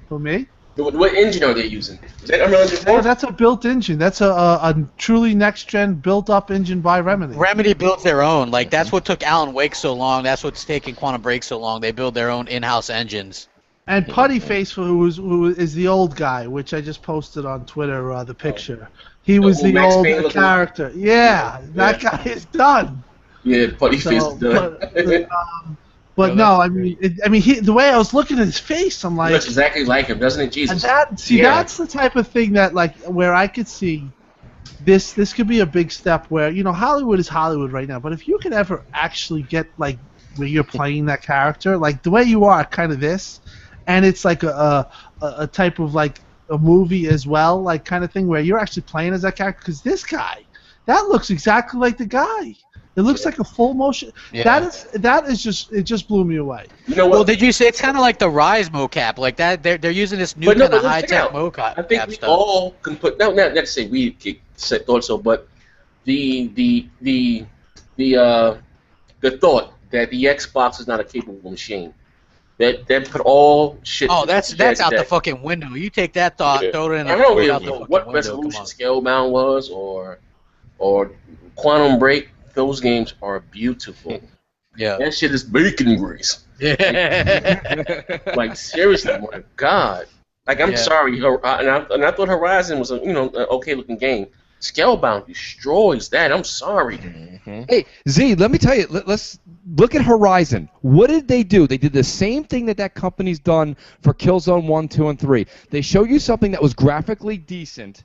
For me? What engine are they using? Is that Unreal Engine 4? Oh, that's a built engine. That's a truly next-gen built-up engine by Remedy. Remedy built their own. Like, that's what took Alan Wake so long. That's what's taking Quantum Break so long. They build their own in-house engines. And Puttyface, who is the old guy, which I just posted on Twitter, the picture. He was the old character. Yeah, that guy is done. Yeah, Puttyface is done. But no, I mean, the way I was looking at his face, I'm like, he looks exactly like him, doesn't it? Jesus. That's the type of thing that, like, where I could see this could be a big step. Where, you know, Hollywood is Hollywood right now, but if you could ever actually get, like, where you're playing that character, like the way you are, kind of this, and it's like a type of, like, a movie as well, like, kind of thing where you're actually playing as that character, because this guy, that looks exactly like the guy. It looks like a full motion. Yeah. That is just, it just blew me away. You know what? Well, did you say it's kind of like the Rise mocap, like that? They're using this new kind of high tech mocap. I think we all can put not to say we thought so, but the thought that the Xbox is not a capable machine. That put all shit. Oh, that's out the fucking window. You take that thought, throw it in. I don't know what resolution Scalebound was or Quantum Break. Those games are beautiful. Yeah. That shit is bacon grease. Yeah. Like, seriously, my God. Like, I'm sorry, and I thought Horizon was an okay looking game. Scalebound destroys that. I'm sorry. Mm-hmm. Hey, Z, let me tell you. Let's look at Horizon. What did they do? They did the same thing that company's done for Killzone 1, 2, and 3. They showed you something that was graphically decent,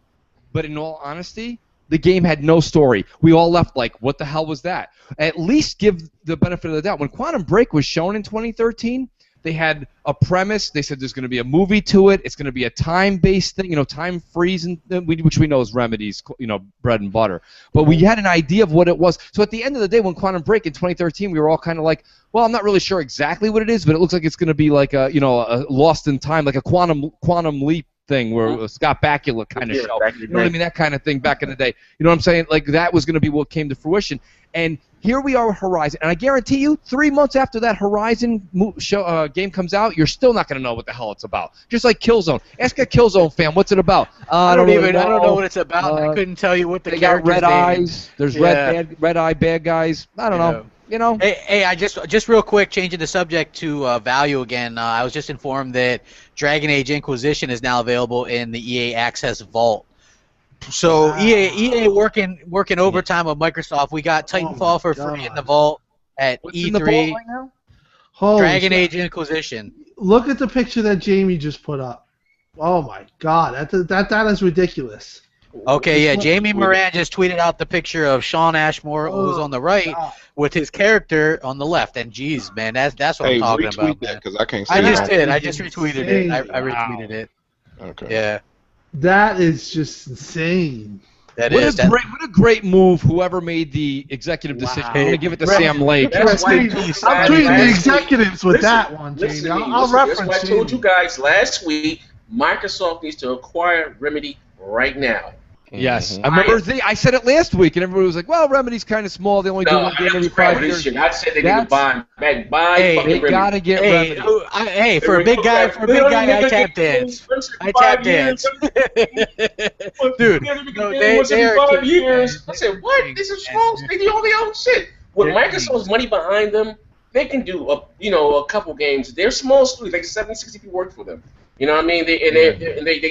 but in all honesty, the game had no story. We all left like, what the hell was that? At least give the benefit of the doubt. When Quantum Break was shown in 2013, they had a premise. They said there's going to be a movie to it. It's going to be a time-based thing, time freeze, which we know is Remedy's, bread and butter. But we had an idea of what it was. So at the end of the day, when Quantum Break in 2013, we were all kind of like, well, I'm not really sure exactly what it is, but it looks like it's going to be like a Lost in Time, like a quantum leap thing where Scott Bakula kind of show. You know what I mean? That kind of thing back in the day. You know what I'm saying? Like, that was going to be what came to fruition. And here we are with Horizon. And I guarantee you, 3 months after that Horizon game comes out, you're still not going to know what the hell it's about. Just like Killzone. Ask a Killzone fan, what's it about? I don't know what it's about. I couldn't tell you what the character's got red eyes. There's red eye bad guys. I don't know. Hey, I just real quick, changing the subject to value again. I was just informed that Dragon Age Inquisition is now available in the EA Access Vault. So EA working overtime with Microsoft. We got Titanfall for free in the Vault at What's E3. In the vault right now? Dragon Age Inquisition. Look at the picture that Jamie just put up. Oh my God, that is ridiculous. Okay, yeah, Jamie Moran just tweeted out the picture of Sean Ashmore, who's on the right, with his character on the left. And geez, man, that's what I'm talking about. Because I can't see I just did. I just retweeted it. I retweeted it. Okay. Yeah. That is just insane. What a great move! Whoever made the executive decision, I'm gonna give it to Sam Lake. I'm tweeting the executives with that one, Jamie. I'll reference you. That's why I told you guys last week. Microsoft needs to acquire Remedy right now. Yes, I remember. I said it last week, and everybody was like, "Well, Remedy's kind of small. They only do one game every 5 years." I said they need to buy. They gotta get Remedy. For a big guy, I tap dance. Dude, they are 5 years. I said, what? This is small. They do all their own shit. With Microsoft's money behind them, they can do a couple games. They're small studios, like 70, 60 people work for them. You know what I mean? They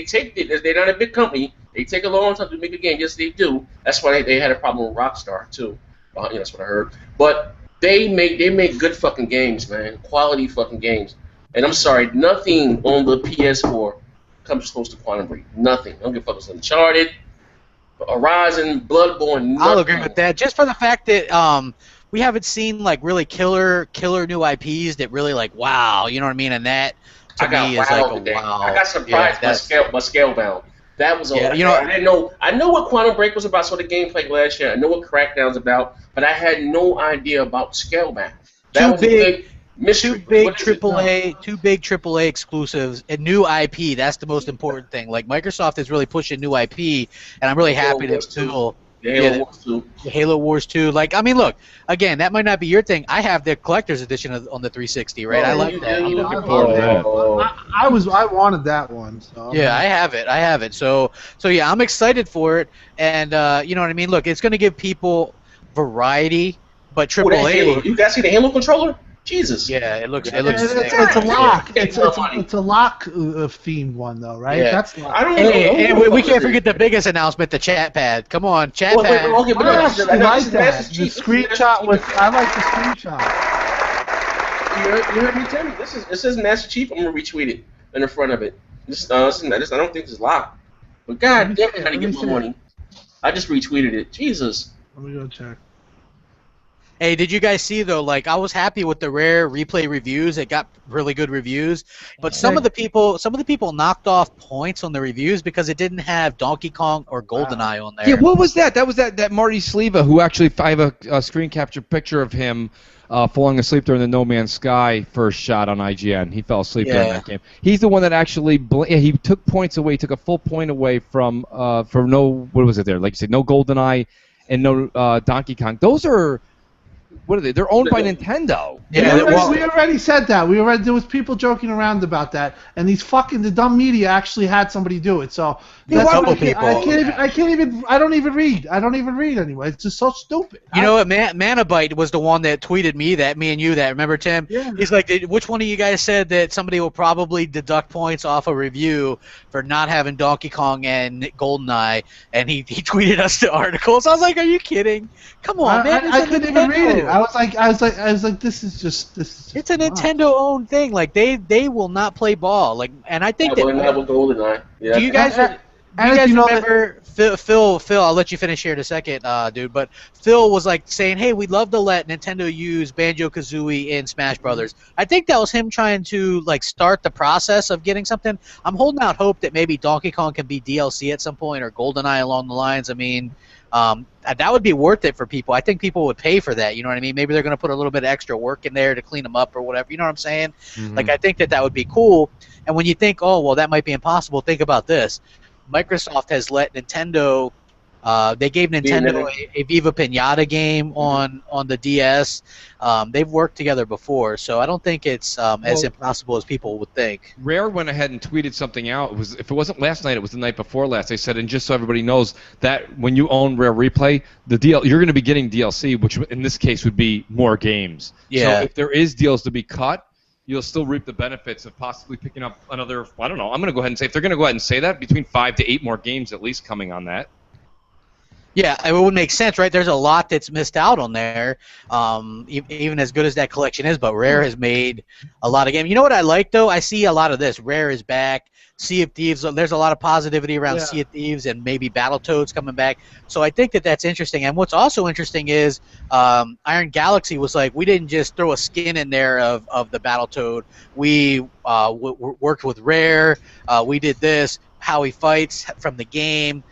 take it. They're not a big company. They take a long time to make a game. Yes, they do. That's why they had a problem with Rockstar too. That's what I heard. But they make good fucking games, man. Quality fucking games. And I'm sorry, nothing on the PS4 comes close to Quantum Break. Nothing. I don't give a fuck. It's Uncharted, Horizon, Bloodborne. Nothing. I'll agree with that. Just for the fact that we haven't seen like really killer new IPs that really like wow. You know what I mean? And that. To me is like a wow. I got surprised by Scalebound. That was all. Yeah, I didn't know. I know what Quantum Break was about, so the gameplay last year. I know what Crackdown's about, but I had no idea about Scalebound. That was a big mystery. Two big AAA exclusives and new IP. That's the most important thing. Like Microsoft is really pushing new IP, and I'm really happy that Phil. Halo Wars 2. Halo Wars 2. Like, I mean, look, again, that might not be your thing. I have the collector's edition on the 360, right? I like that. I'm looking forward to that. I wanted that one. So yeah, I have it. So yeah, I'm excited for it, and you know what I mean. Look, it's going to give people variety, but AAA. You guys see the Halo controller? Jesus. Yeah, it looks. It's a lock. It's a lock themed one though, right? Yeah. That's lock. I don't know. Hey, we can't forget the biggest announcement: the Chatpad. Come on, Chatpad. I like that. The screenshot was. I like the screenshot. You heard me tell me. It says Master Chief. I'm gonna retweet it in the front of it. I don't think this is locked. But God damn, I'm trying to get my money. I just retweeted it. Jesus. Let me go check. Hey, did you guys see though? Like, I was happy with the Rare replay reviews. It got really good reviews, but some of the people knocked off points on the reviews because it didn't have Donkey Kong or GoldenEye on there. Yeah, what was that? That was that Marty Sleva who actually. I have a screen capture picture of him falling asleep during the No Man's Sky first shot on IGN. He fell asleep during that game. He's the one that actually he took points away. He took a full point away from no what was it there? Like you said, no GoldenEye and no Donkey Kong. Those are. What are they? They're owned by Nintendo. Yeah, we already said that. There was people joking around about that, and the dumb media actually had somebody do it. So I don't even read. I don't even read anyway. It's just so stupid. You know what? Manabite was the one that tweeted me and you that. Remember, Tim? Yeah. He's like, which one of you guys said that somebody will probably deduct points off a review for not having Donkey Kong and GoldenEye? And he tweeted us the articles. I was like, are you kidding? Come on, man! I couldn't even read it. I was like, this is just. It's a Nintendo-owned thing. Like they will not play ball. Like, and I think that. Not with GoldenEye. Yeah. Do you guys? Remember Phil? I'll let you finish here in a second, dude. But Phil was like saying, "Hey, we'd love to let Nintendo use Banjo-Kazooie in Smash Brothers." I think that was him trying to like start the process of getting something. I'm holding out hope that maybe Donkey Kong can be DLC at some point or GoldenEye along the lines. I mean. That would be worth it for people. I think people would pay for that. You know what I mean? Maybe they're going to put a little bit of extra work in there to clean them up or whatever. You know what I'm saying? Mm-hmm. Like, I think that would be cool. And when you think, oh, well, that might be impossible, think about this. Microsoft has let Nintendo they gave Nintendo a Viva Pinata game on the DS. They've worked together before, so I don't think it's as impossible as people would think. Rare went ahead and tweeted something out. If it wasn't last night, it was the night before last. They said, and just so everybody knows, that when you own Rare Replay, you're going to be getting DLC, which in this case would be more games. Yeah. So if there is deals to be cut, you'll still reap the benefits of possibly picking up another, I don't know, I'm going to go ahead and say, if they're going to go ahead and say that, between 5 to 8 more games at least coming on that. Yeah, it would make sense, right? There's a lot that's missed out on there, even as good as that collection is, but Rare has made a lot of games. You know what I like, though? I see a lot of this. Rare is back. Sea of Thieves, there's a lot of positivity around Sea of Thieves and maybe Battletoads coming back. So I think that's interesting. And what's also interesting is Iron Galaxy was like, we didn't just throw a skin in there of the Battletoad. We worked with Rare. We did this, how he fights from the game.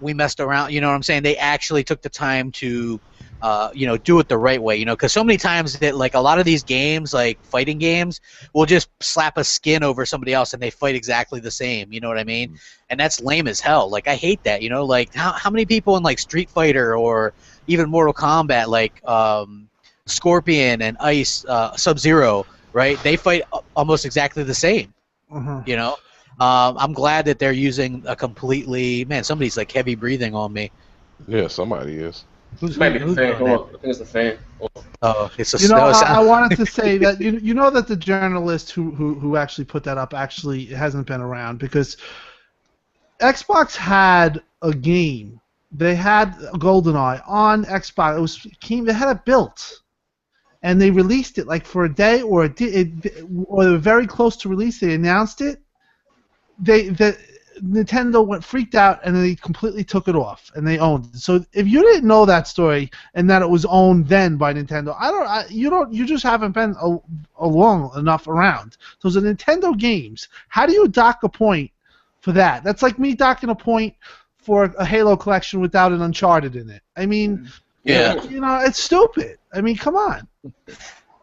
We messed around, you know what I'm saying? They actually took the time to, do it the right way, because so many times that, like, a lot of these games, like fighting games, will just slap a skin over somebody else and they fight exactly the same, you know what I mean? And that's lame as hell. Like, I hate that, like, how many people in, like, Street Fighter or even Mortal Kombat, like, Scorpion and Ice, Sub-Zero, right? They fight almost exactly the same, I'm glad that they're using a completely... Man, somebody's, like, heavy breathing on me. Yeah, somebody is. Who's the fan? Hold on. I think it's the fan. Oh, it's a I wanted to say that you know that the journalist who actually put that up actually hasn't been around, because Xbox had a game. They had GoldenEye on Xbox. They had it built, and they released it like for a day or they were very close to release. They announced it. Nintendo went freaked out and they completely took it off and they owned it. So if you didn't know that story and that it was owned then by Nintendo, you just haven't been long enough around. Those are Nintendo games. How do you dock a point for that. That's like me docking a point for a Halo collection without an Uncharted in it. I mean, it's stupid. I mean, come on.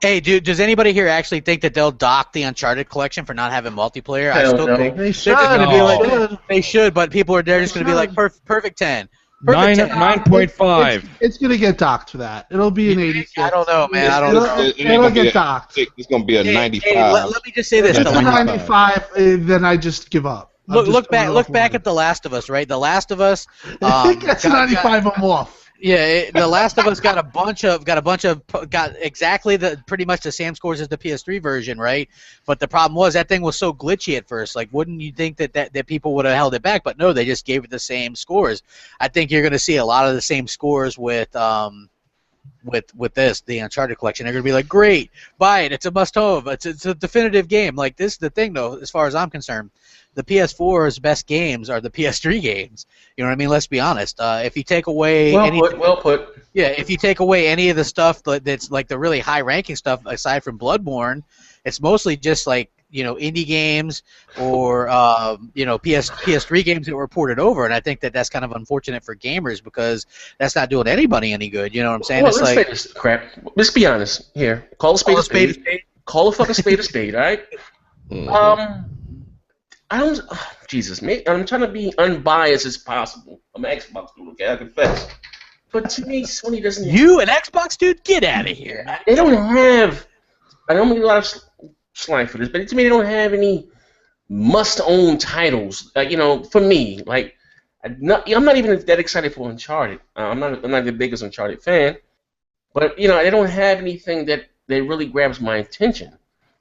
Hey, dude, does anybody here actually think that they'll dock the Uncharted collection for not having multiplayer? I still think they should. They should, but people are there just going to be like, perfect 10. 9.5. It's going to get docked for that. It'll be an 86. I don't know, man. I don't know. It'll get docked. It's going to be a 95. Hey, let me just say this. If it's a 95, then I just give up. Look back at The Last of Us, right? The Last of Us. That's 95. I'm off. Yeah, The Last of Us got exactly pretty much the same scores as the PS3 version, right? But the problem was that thing was so glitchy at first. Like, wouldn't you think that people would have held it back? But no, they just gave it the same scores. I think you're going to see a lot of the same scores with the Uncharted collection. They're going to be like, great, buy it. It's a must-have. It's a definitive game. Like, this is the thing, though, as far as I'm concerned. The PS4's best games are the PS3 games. You know what I mean? Let's be honest. If you take away well put. Yeah, if you take away any of the stuff that's like the really high-ranking stuff, aside from Bloodborne, it's mostly just like indie games or PS3 games that were ported over. And I think that's kind of unfortunate for gamers because that's not doing anybody any good. You know what I'm saying? Well, let's be honest here. Call a spade a spade. Call a fucking spade a spade. All right. Mm-hmm. Jesus, mate, I'm trying to be unbiased as possible. I'm an Xbox dude, okay, I confess. But to me, Sony doesn't. You an Xbox dude? Get out of here. They don't have. I don't mean a lot of slang for this, but to me, they don't have any must-own titles. For me, like, I'm not even that excited for Uncharted. I'm not the biggest Uncharted fan, but they don't have anything that really grabs my attention.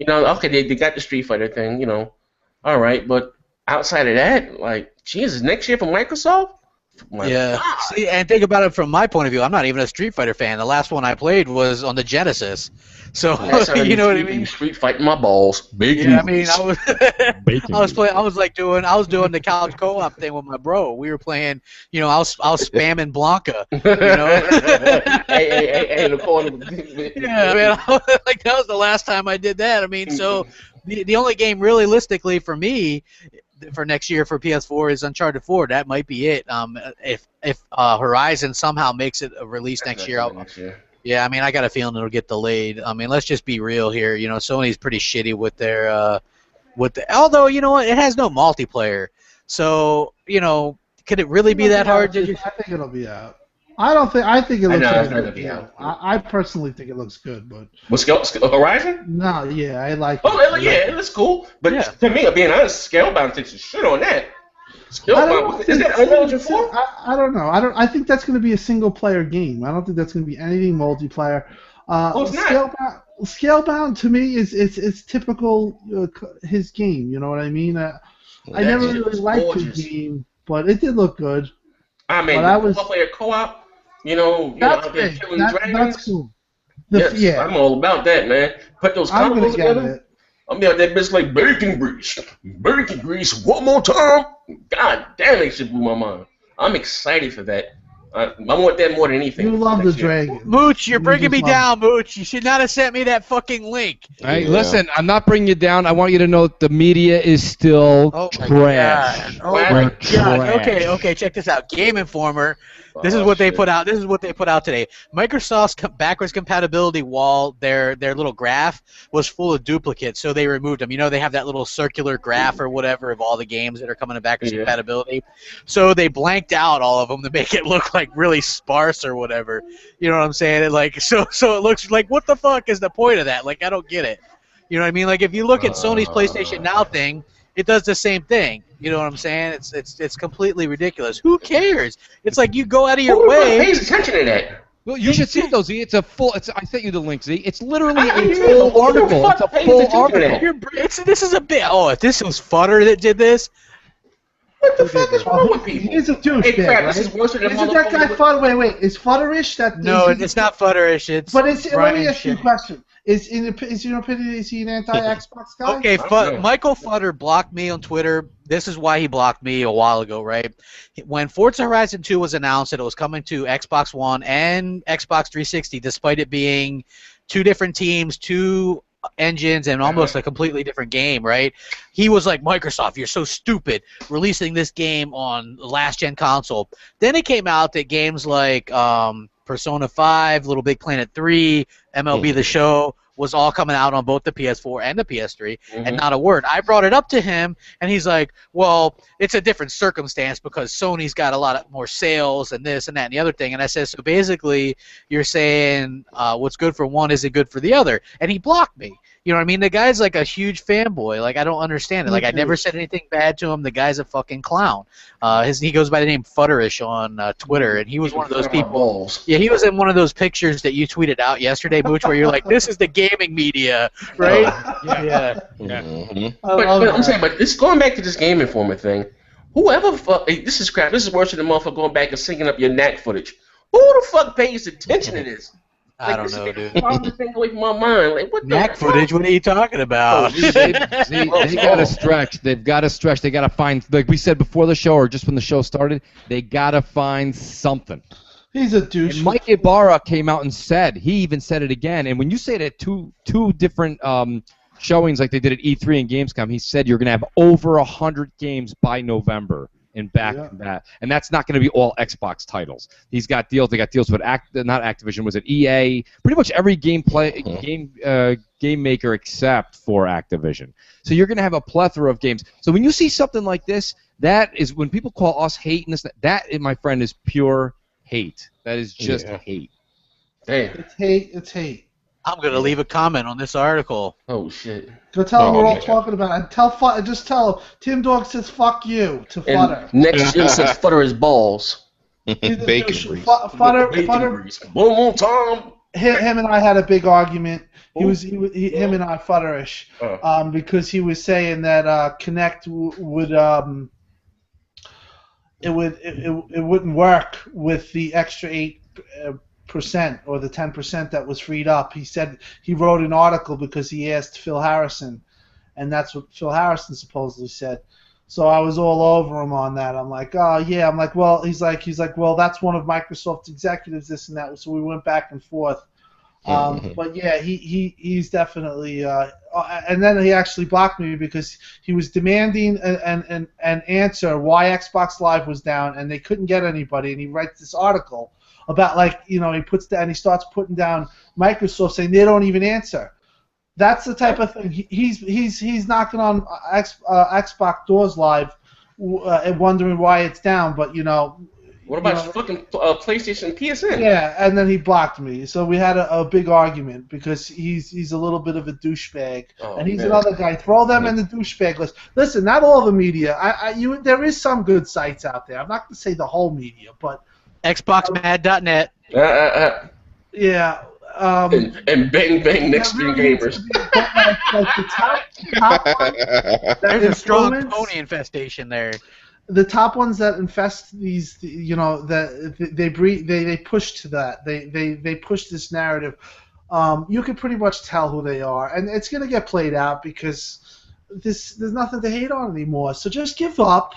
Okay, they got the Street Fighter thing, all right, but outside of that, like, Jesus, next year for Microsoft? Yeah. See, and think about it from my point of view. I'm not even a Street Fighter fan. The last one I played was on the Genesis. So you know what I mean? Street fighting my balls. Yeah, I mean, I was doing the couch co-op thing with my bro. We were playing, I was spamming Blanca. Hey, in the corner. Yeah, man, like that was the last time I did that. I mean, so the only game realistically for me for next year for PS4 is Uncharted 4. That might be it. If Horizon somehow makes it a release next year. Yeah, I mean, I got a feeling it'll get delayed. I mean, let's just be real here. Sony's pretty shitty with their although you know what, it has no multiplayer. So could it really be that hard? I think it'll be out. I think it looks good. I personally think it looks good, but Horizon? No, yeah, I like. Oh, yeah, it looks cool. But to me, being honest, Scalebound takes a shit on that. Scalebound, is that Unreal Engine 4? I don't know. I think that's going to be a single-player game. I don't think that's going to be anything multiplayer. It's not. Scalebound to me is typical his game. You know what I mean? I never really liked his game, but it did look good. I mean, multiplayer co-op. Out there killing dragons. That's cool. Yes, I'm all about that, man. Put those combos together. I'm out that bitch like bacon grease. Bacon grease one more time. God damn, that shit blew my mind. I'm excited for that. I want that more than anything. You love the dragon. Mooch, you're bringing me down, Mooch. You should not have sent me that fucking link. Hey, listen, I'm not bringing you down. I want you to know that the media is still trash. Oh my God. Okay, check this out. Game Informer. This is what they put out. This is what they put out today. Microsoft's backwards compatibility wall, their little graph was full of duplicates, so they removed them. They have that little circular graph or whatever of all the games that are coming to backwards compatibility. So they blanked out all of them to make it look like really sparse or whatever. You know what I'm saying? So it looks like, what the fuck is the point of that? Like, I don't get it. You know what I mean? Like, if you look at Sony's PlayStation Now thing, it does the same thing. You know what I'm saying? It's completely ridiculous. Who cares? It's like you go out of your way. Who pays attention to that? Well, you should see it, though, Z. It's a full. I sent you the link, Z. It's literally a full article. It's a full article. This is a bit. Oh, if this was Futter that did this. What the fuck is wrong with people? He's a douchebag, crap, right? this is worse than Isn't that guy Futter? Wait. Is Futterish that? No, it's not Futterish. It's. But let me ask you a question. Is your opinion, is he an anti-Xbox guy? Okay, Michael Futter blocked me on Twitter. This is why he blocked me a while ago, right? When Forza Horizon 2 was announced that it was coming to Xbox One and Xbox 360, despite it being two different teams, two engines and almost a completely different game, right? He was like, Microsoft, you're so stupid releasing this game on the last-gen console. Then it came out that games like Persona 5, Little Big Planet 3, MLB The Show was all coming out on both the PS4 and the PS3, and not a word. I brought it up to him, and he's like, well, it's a different circumstance because Sony's got a lot more sales and this and that and the other thing. And I said, so basically you're saying what's good for one isn't good for the other. And he blocked me. You know what I mean? The guy's like a huge fanboy. Like, I don't understand it. Like, I never said anything bad to him. The guy's a fucking clown. He goes by the name Futterish on Twitter, and he was one of those people. Yeah, he was in one of those pictures that you tweeted out yesterday, Mooch, where you're like, this is the gaming media, right? Yeah. But I'm saying, but this going back to this Game Informer thing, whoever this is crap. This is worse than the motherfucker going back and syncing up your knack footage. Who the fuck pays attention to this? I don't know, dude. This thing away from my mind. Like, what knack footage? What are you talking about? They got to stretch. They've got to stretch. They got to find, like we said before the show, or just when the show started, they got to find something. He's a douche. And Mike Ibarra came out and said, he even said it again. And when you say that two different showings like they did at E3 and Gamescom, he said you're going to have over 100 games by November. And back that, and that's not going to be all Xbox titles. He's got deals. They got deals with not Activision. Was it EA? Pretty much every game maker except for Activision. So you're going to have a plethora of games. So when you see something like this, that is when people call us hating this. That, my friend, is pure hate. That is just hate. Damn. It's hate. It's hate. I'm gonna leave a comment on this article. Oh shit! Go tell him we're all talking about it. Just tell him. Tim Dog says "fuck you" to Futter. Next Jim says Futter is balls. Bacon grease. Futter. Boom, Tom. Him and I had a big argument. Him and I Futterish, because he was saying that Connect would it wouldn't work with the extra 8%, or the 10% that was freed up. He said he wrote an article because he asked Phil Harrison, and that's what Phil Harrison supposedly said. So I was all over him on that. I'm like, oh yeah. I'm like, well, he's like, well, that's one of Microsoft's executives, this and that. So we went back and forth. But yeah, he's definitely. And then he actually blocked me because he was demanding an answer why Xbox Live was down, and they couldn't get anybody. And he writes this article about, like, he starts putting down Microsoft, saying they don't even answer. That's the type of thing. He's knocking on Xbox doors live, wondering why it's down. But what about fucking PlayStation PSN? Yeah, and then he blocked me. So we had a big argument because he's a little bit of a douchebag, and he's another guy. Throw them in the douchebag list. Listen, not all the media. There is some good sites out there. I'm not going to say the whole media, but XboxMad.net. Yeah. And bang bang next gen gamers. Like the top one, there's a strong pony infestation there. The top ones that infest these, that they push to that. They push this narrative. You can pretty much tell who they are, and it's gonna get played out because there's nothing to hate on anymore. So just give up.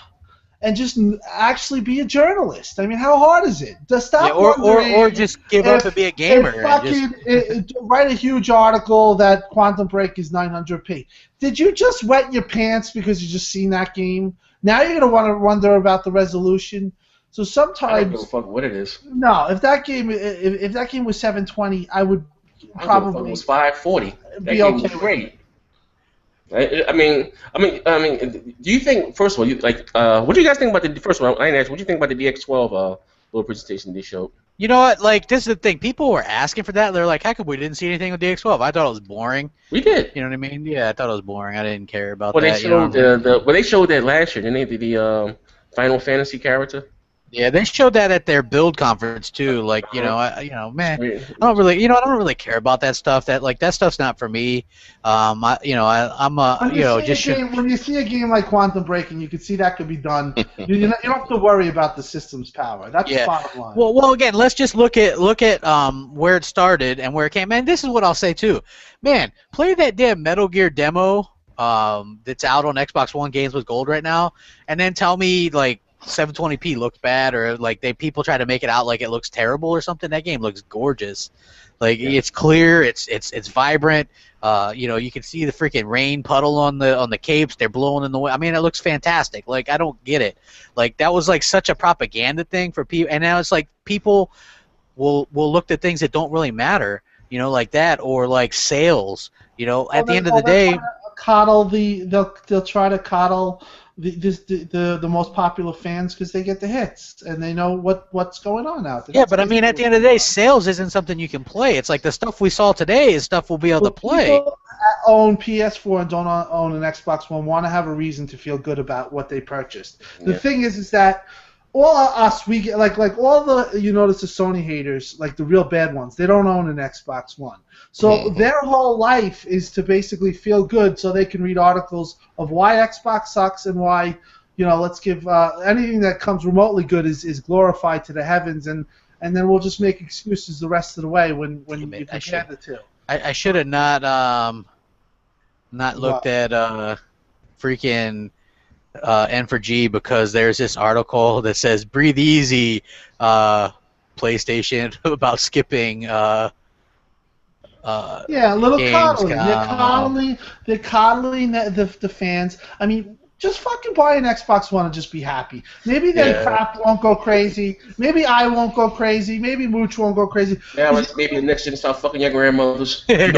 And just actually be a journalist. I mean, how hard is it? Just stop or just give up and be a gamer. Write a huge article that Quantum Break is 900p. Did you just wet your pants because you just seen that game? Now you're gonna want to wonder about the resolution. So sometimes I don't give a fuck what it is. No, if that game was 720, I would probably. It was 540. That game was great. I mean, do you think, first of all, what do you guys think about the first one? I didn't ask. What do you think about the DX12 little presentation they showed? You know what? Like, this is the thing. People were asking for that. They're like, how come we didn't see anything with DX12? I thought it was boring. We did. You know what I mean? Yeah, I thought it was boring. I didn't care about that. They showed they showed that last year, didn't they? The Final Fantasy character. Yeah, they showed that at their build conference too. Like, man, I don't really care about that stuff. That stuff's not for me. I'm when you see a game like Quantum Break, and you can see that could be done, you don't have to worry about the system's power. That's the bottom line. Well, again, let's just look at where it started and where it came. And this is what I'll say too, man. Play that damn Metal Gear demo that's out on Xbox One Games with Gold right now, and then tell me, like, 720p looks bad, or like people try to make it out like it looks terrible or something. That game looks gorgeous. Like it's clear, it's vibrant. You can see the freaking rain puddle on the capes. They're blowing in the wind. I mean, it looks fantastic. Like I don't get it. Like that was like such a propaganda thing for people, and now it's like people will look at things that don't really matter. Like that, or like sales. At the end of the day, they'll try to coddle the most popular fans because they get the hits and they know what's going on out there. Yeah, but I mean, at the end of the day, sales isn't something you can play. It's like the stuff we saw today is stuff we'll be able to play. People that own PS4 and don't own an Xbox One want to have a reason to feel good about what they purchased. The thing is that all us, we get like all the, you notice the Sony haters, like the real bad ones, they don't own an Xbox One. So their whole life is to basically feel good so they can read articles of why Xbox sucks and why, let's give anything that comes remotely good is glorified to the heavens, and then we'll just make excuses the rest of the way when you compare the two. I should have not looked at freaking N4G, because there's this article that says "Breathe Easy, PlayStation," about skipping. A little coddling. They're coddling the fans. I mean, just fucking buy an Xbox One and just be happy. Maybe then crap won't go crazy. Maybe I won't go crazy. Maybe Mooch won't go crazy. Yeah, maybe the next gen start fucking your grandmothers. You're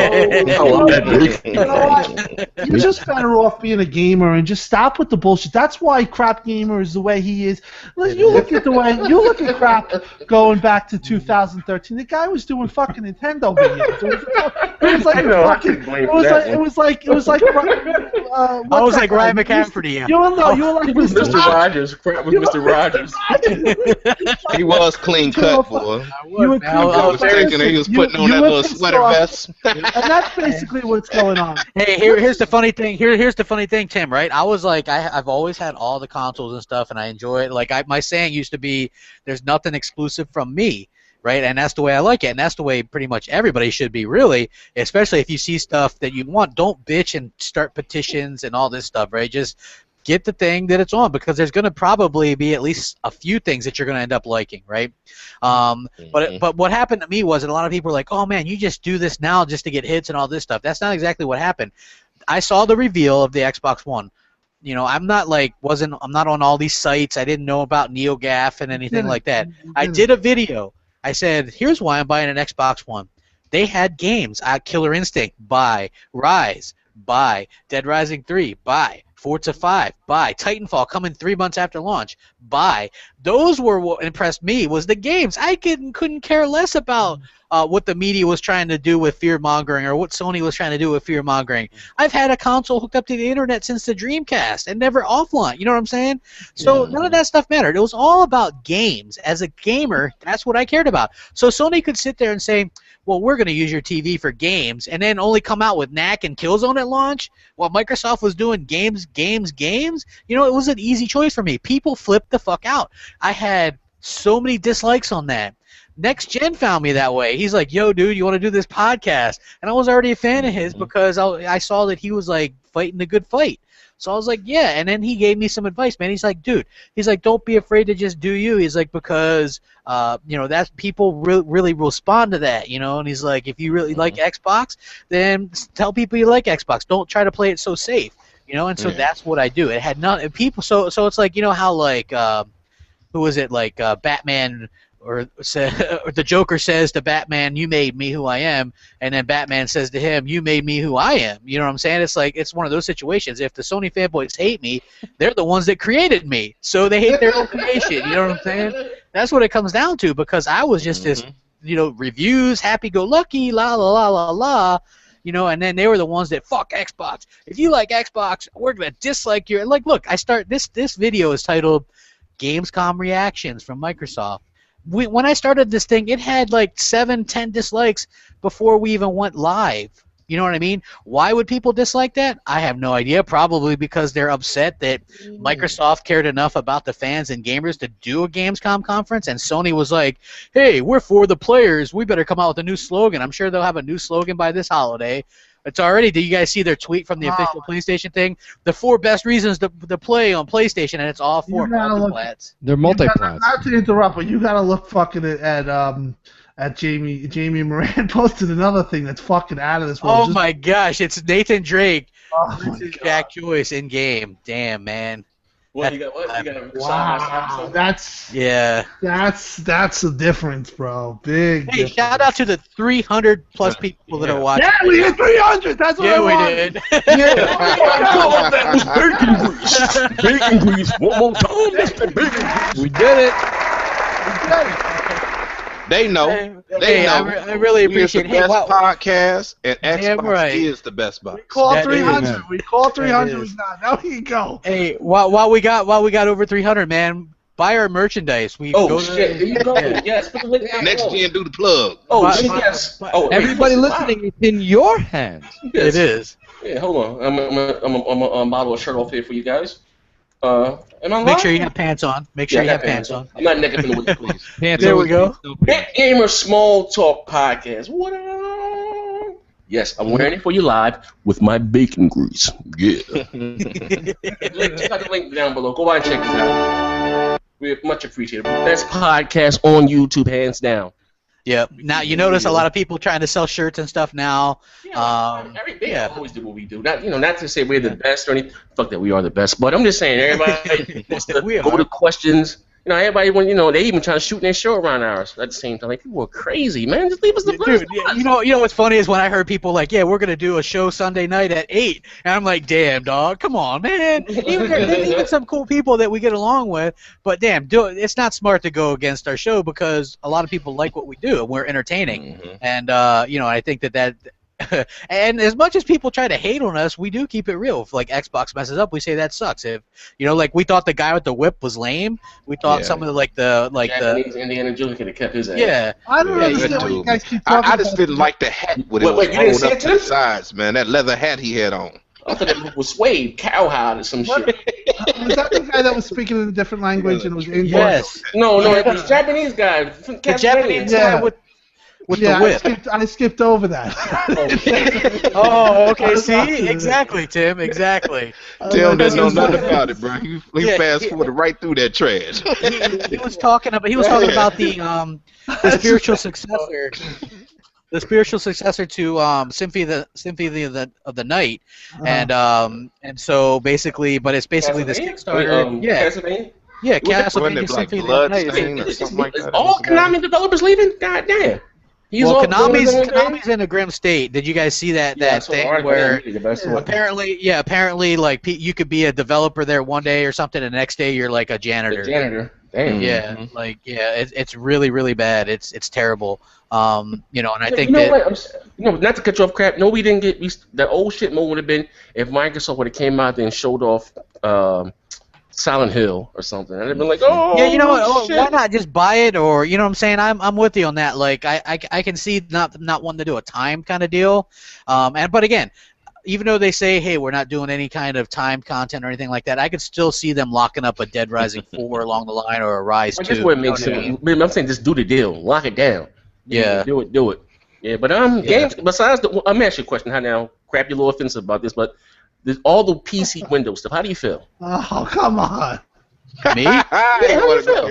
just better off being a gamer and just stop with the bullshit. That's why Crap Gamer is the way he is. You look at Crap going back to 2013. The guy was doing fucking Nintendo videos. It was like I was like Ryan McCaffrey. You were like Mr. Rogers. Crap with Mr. Rogers. He was clean cut, boy. I was thinking he was putting on that little sweater vest. And that's basically what's going on. Hey, here's the funny thing. Here's the funny thing, Tim. Right? I was like, I've always had all the consoles and stuff, and I enjoy it. Like my saying used to be, "There's nothing exclusive from me." Right, and that's the way I like it, and that's the way pretty much everybody should be, really. Especially if you see stuff that you want, don't bitch and start petitions and all this stuff, right? Just get the thing that it's on, because there's going to probably be at least a few things that you're going to end up liking, right? But what happened to me was that a lot of people were like, "Oh man, you just do this now just to get hits and all this stuff." That's not exactly what happened. I saw the reveal of the Xbox One. I'm not on all these sites. I didn't know about NeoGAF and anything like that. I did a video. I said, here's why I'm buying an Xbox One. They had games. Killer Instinct, buy. Rise, buy. Dead Rising 3, buy. Forza 5, buy. Titanfall coming 3 months after launch, buy. Those were what impressed me, was the games. I couldn't care less about what the media was trying to do with fear-mongering, or what Sony was trying to do with fear-mongering. I've had a console hooked up to the internet since the Dreamcast and never offline. You know what I'm saying? So none of that stuff mattered. It was all about games. As a gamer, that's what I cared about. So Sony could sit there and say, well, we're going to use your TV for games, and then only come out with Knack and Killzone at launch, while Microsoft was doing games. It was an easy choice for me. People flipped the fuck out. I had so many dislikes on that. Next Gen found me that way. He's like, "Yo, dude, you want to do this podcast?" And I was already a fan of his, because I saw that he was like fighting a good fight. So I was like, yeah. And then he gave me some advice, man. He's like, dude, don't be afraid to just do you. He's like, because that's people really respond to that, And he's like, if you really like Xbox, then tell people you like Xbox. Don't try to play it so safe, And so that's what I do. It had not people. So it's like, how like who was it, like Batman. Or the Joker says to Batman, "You made me who I am," and then Batman says to him, "You made me who I am." You know what I'm saying? It's like, it's one of those situations. If the Sony fanboys hate me, they're the ones that created me, so they hate their own creation. You know what I'm saying? That's what it comes down to, because I was just this, reviews, happy-go-lucky, la la la la la. And then they were the ones that, fuck Xbox. If you like Xbox, we're gonna dislike your. Like, look, this video is titled "Gamescom Reactions from Microsoft." When I started this thing, it had like 7-10 dislikes before we even went live. You know what I mean? Why would people dislike that? I have no idea. Probably because they're upset that Microsoft cared enough about the fans and gamers to do a Gamescom conference, and Sony was like, "Hey, we're for the players. We better come out with a new slogan." I'm sure they'll have a new slogan by this holiday. It's already. Did you guys see their tweet from the official PlayStation thing? The 4 best reasons to play on PlayStation, and it's all 4 multiplats. They're multiplats. Not to interrupt, but you gotta look fucking at Jamie Moran posted another thing that's fucking out of this world. Oh my gosh, it's Nathan Drake versus Jack Joyce in game. Damn, man. What you got? Wow, that's the difference, bro. Big. Hey, difference. shout out to the 300 plus people that are watching. Yeah, we hit 300. That's what I wanted. did. That was bacon grease. Bacon grease. One more time. That's the bacon grease. We did it. They know. They know. I really appreciate it. The best podcast, and Xbox is the best box. We call 300. We call 300. Now we can go. Hey, while we got over 300, man, buy our merchandise. There you go. Yes, put the link down Next gen, do the plug. Yes. Everybody listening, it's in your hands. Yes. It is. Yeah, hold on. I'm gonna model a shirt off here for you guys. Make sure you have pants on. Make sure you have pants on. I'm not naked in the woods, please. Pants there we go. Gamer Small Talk Podcast. What up? Yes, I'm wearing it for you live with my bacon grease. Yeah. Check out the link down below. Go and check it out. We much appreciate it. Best podcast on YouTube, hands down. Yep. Now you notice a lot of people trying to sell shirts and stuff now. They always do what we do. Not to say we're the best or anything. Fuck that, we are the best. But I'm just saying, everybody wants to go to questions. Everybody they even trying to shoot their show around ours at the same time. Like, people are crazy, man. Just leave us the dude. You know what's funny is when I heard people like, yeah, we're gonna do a show Sunday night at 8, and I'm like, damn, dog, come on, man. Even some cool people that we get along with, but damn, it's not smart to go against our show because a lot of people like what we do and we're entertaining, and I think that. And as much as people try to hate on us, we do keep it real. If Xbox messes up, we say that sucks. If we thought the guy with the whip was lame, we thought some of the Indiana Jones could have kept his ass. Yeah, I don't understand what you guys keep talking about. I just didn't like the hat with it rolled up to the sides, man. That leather hat he had on. I thought it was suede, cowhide, or some shit. Was that the guy that was speaking in a different language and was English? Yes. No, it was Japanese guy. The Japanese guy with the whip. I skipped over that. Oh, okay. See, exactly, Tim. Exactly. Tim didn't know nothing about it, bro. He fast forwarded right through that trash. He was talking about the spiritual successor. The spiritual successor to Symphony of the Night, and so basically, but it's basically this Kickstarter. Castlevania? Yeah, Castlevania Symphony of the Night. Or something like that. All Konami developers leaving? God damn. Konami's in a grim state. Did you guys see that thing where apparently you could be a developer there one day or something, and the next day you're like a janitor. Damn. Yeah, it's really really bad. It's terrible. And I think not to cut you off, crap. No, we didn't get the old shit mode would have been if Microsoft would have came out there and showed off Silent Hill or something. I'd have been like, oh, yeah, you know what? Why not just buy it? Or you know what I'm saying? I'm with you on that. Like I can see not wanting to do a time kind of deal. But again, even though they say, hey, we're not doing any kind of time content or anything like that, I could still see them locking up a Dead Rising 4 along the line or a Rise 2. That's what it makes sense. I'm saying just do the deal, lock it down. Yeah, do it. Yeah, but games. Besides, I'm gonna ask you a question. How now? Crap, you're a little offensive about this, but all the PC Windows stuff. How do you feel? Oh, come on. Me? How do you feel?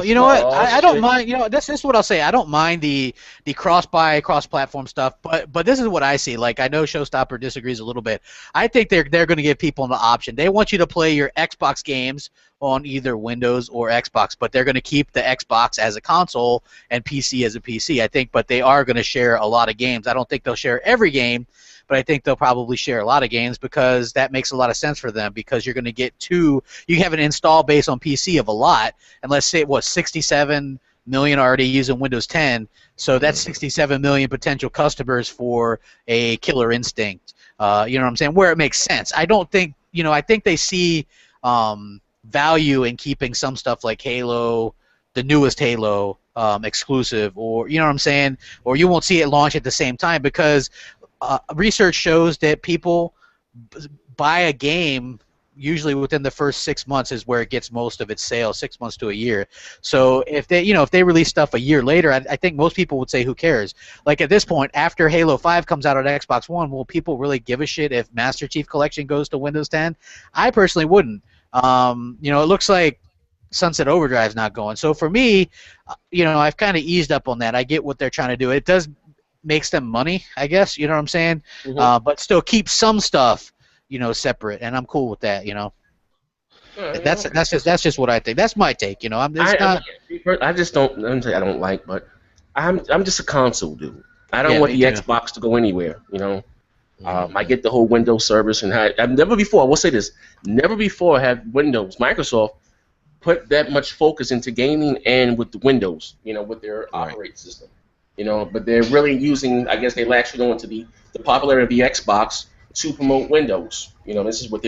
You know what? I don't mind. You know, this is what I'll say. I don't mind the cross-buy, cross-platform stuff, but this is what I see. Like, I know Showstopper disagrees a little bit. I think they're going to give people an option. They want you to play your Xbox games on either Windows or Xbox, but they're going to keep the Xbox as a console and PC as a PC. I think, but they are going to share a lot of games. I don't think they'll share every game, but I think they'll probably share a lot of games because that makes a lot of sense for them because you're going to get you have an install base on PC of a lot, and let's say, 67 million already using Windows 10, so that's 67 million potential customers for a Killer Instinct. You know what I'm saying? Where it makes sense. I don't think, I think they see value in keeping some stuff like Halo, the newest Halo, exclusive, or, you know what I'm saying? Or you won't see it launch at the same time because research shows that people buy a game usually within the first 6 months is where it gets most of its sales, 6 months to a year. So if they release stuff a year later, I think most people would say, who cares? Like at this point, after Halo 5 comes out on Xbox One, will people really give a shit if Master Chief Collection goes to Windows 10? I personally wouldn't. It looks like Sunset Overdrive's not going. So for me, I've kind of eased up on that. I get what they're trying to do. It does makes them money, I guess. You know what I'm saying? Mm-hmm. But still keep some stuff, separate, and I'm cool with that. That's just what I think. That's my take. I just don't. I'm say I don't like, but I'm just a console dude. I don't want the Xbox to go anywhere. I get the whole Windows service, and I've never before. I will say this: never before have Microsoft put that much focus into gaming and with the Windows. With their operating system. But they're really using. I guess they latched on to the popularity of the Xbox to promote Windows. This is what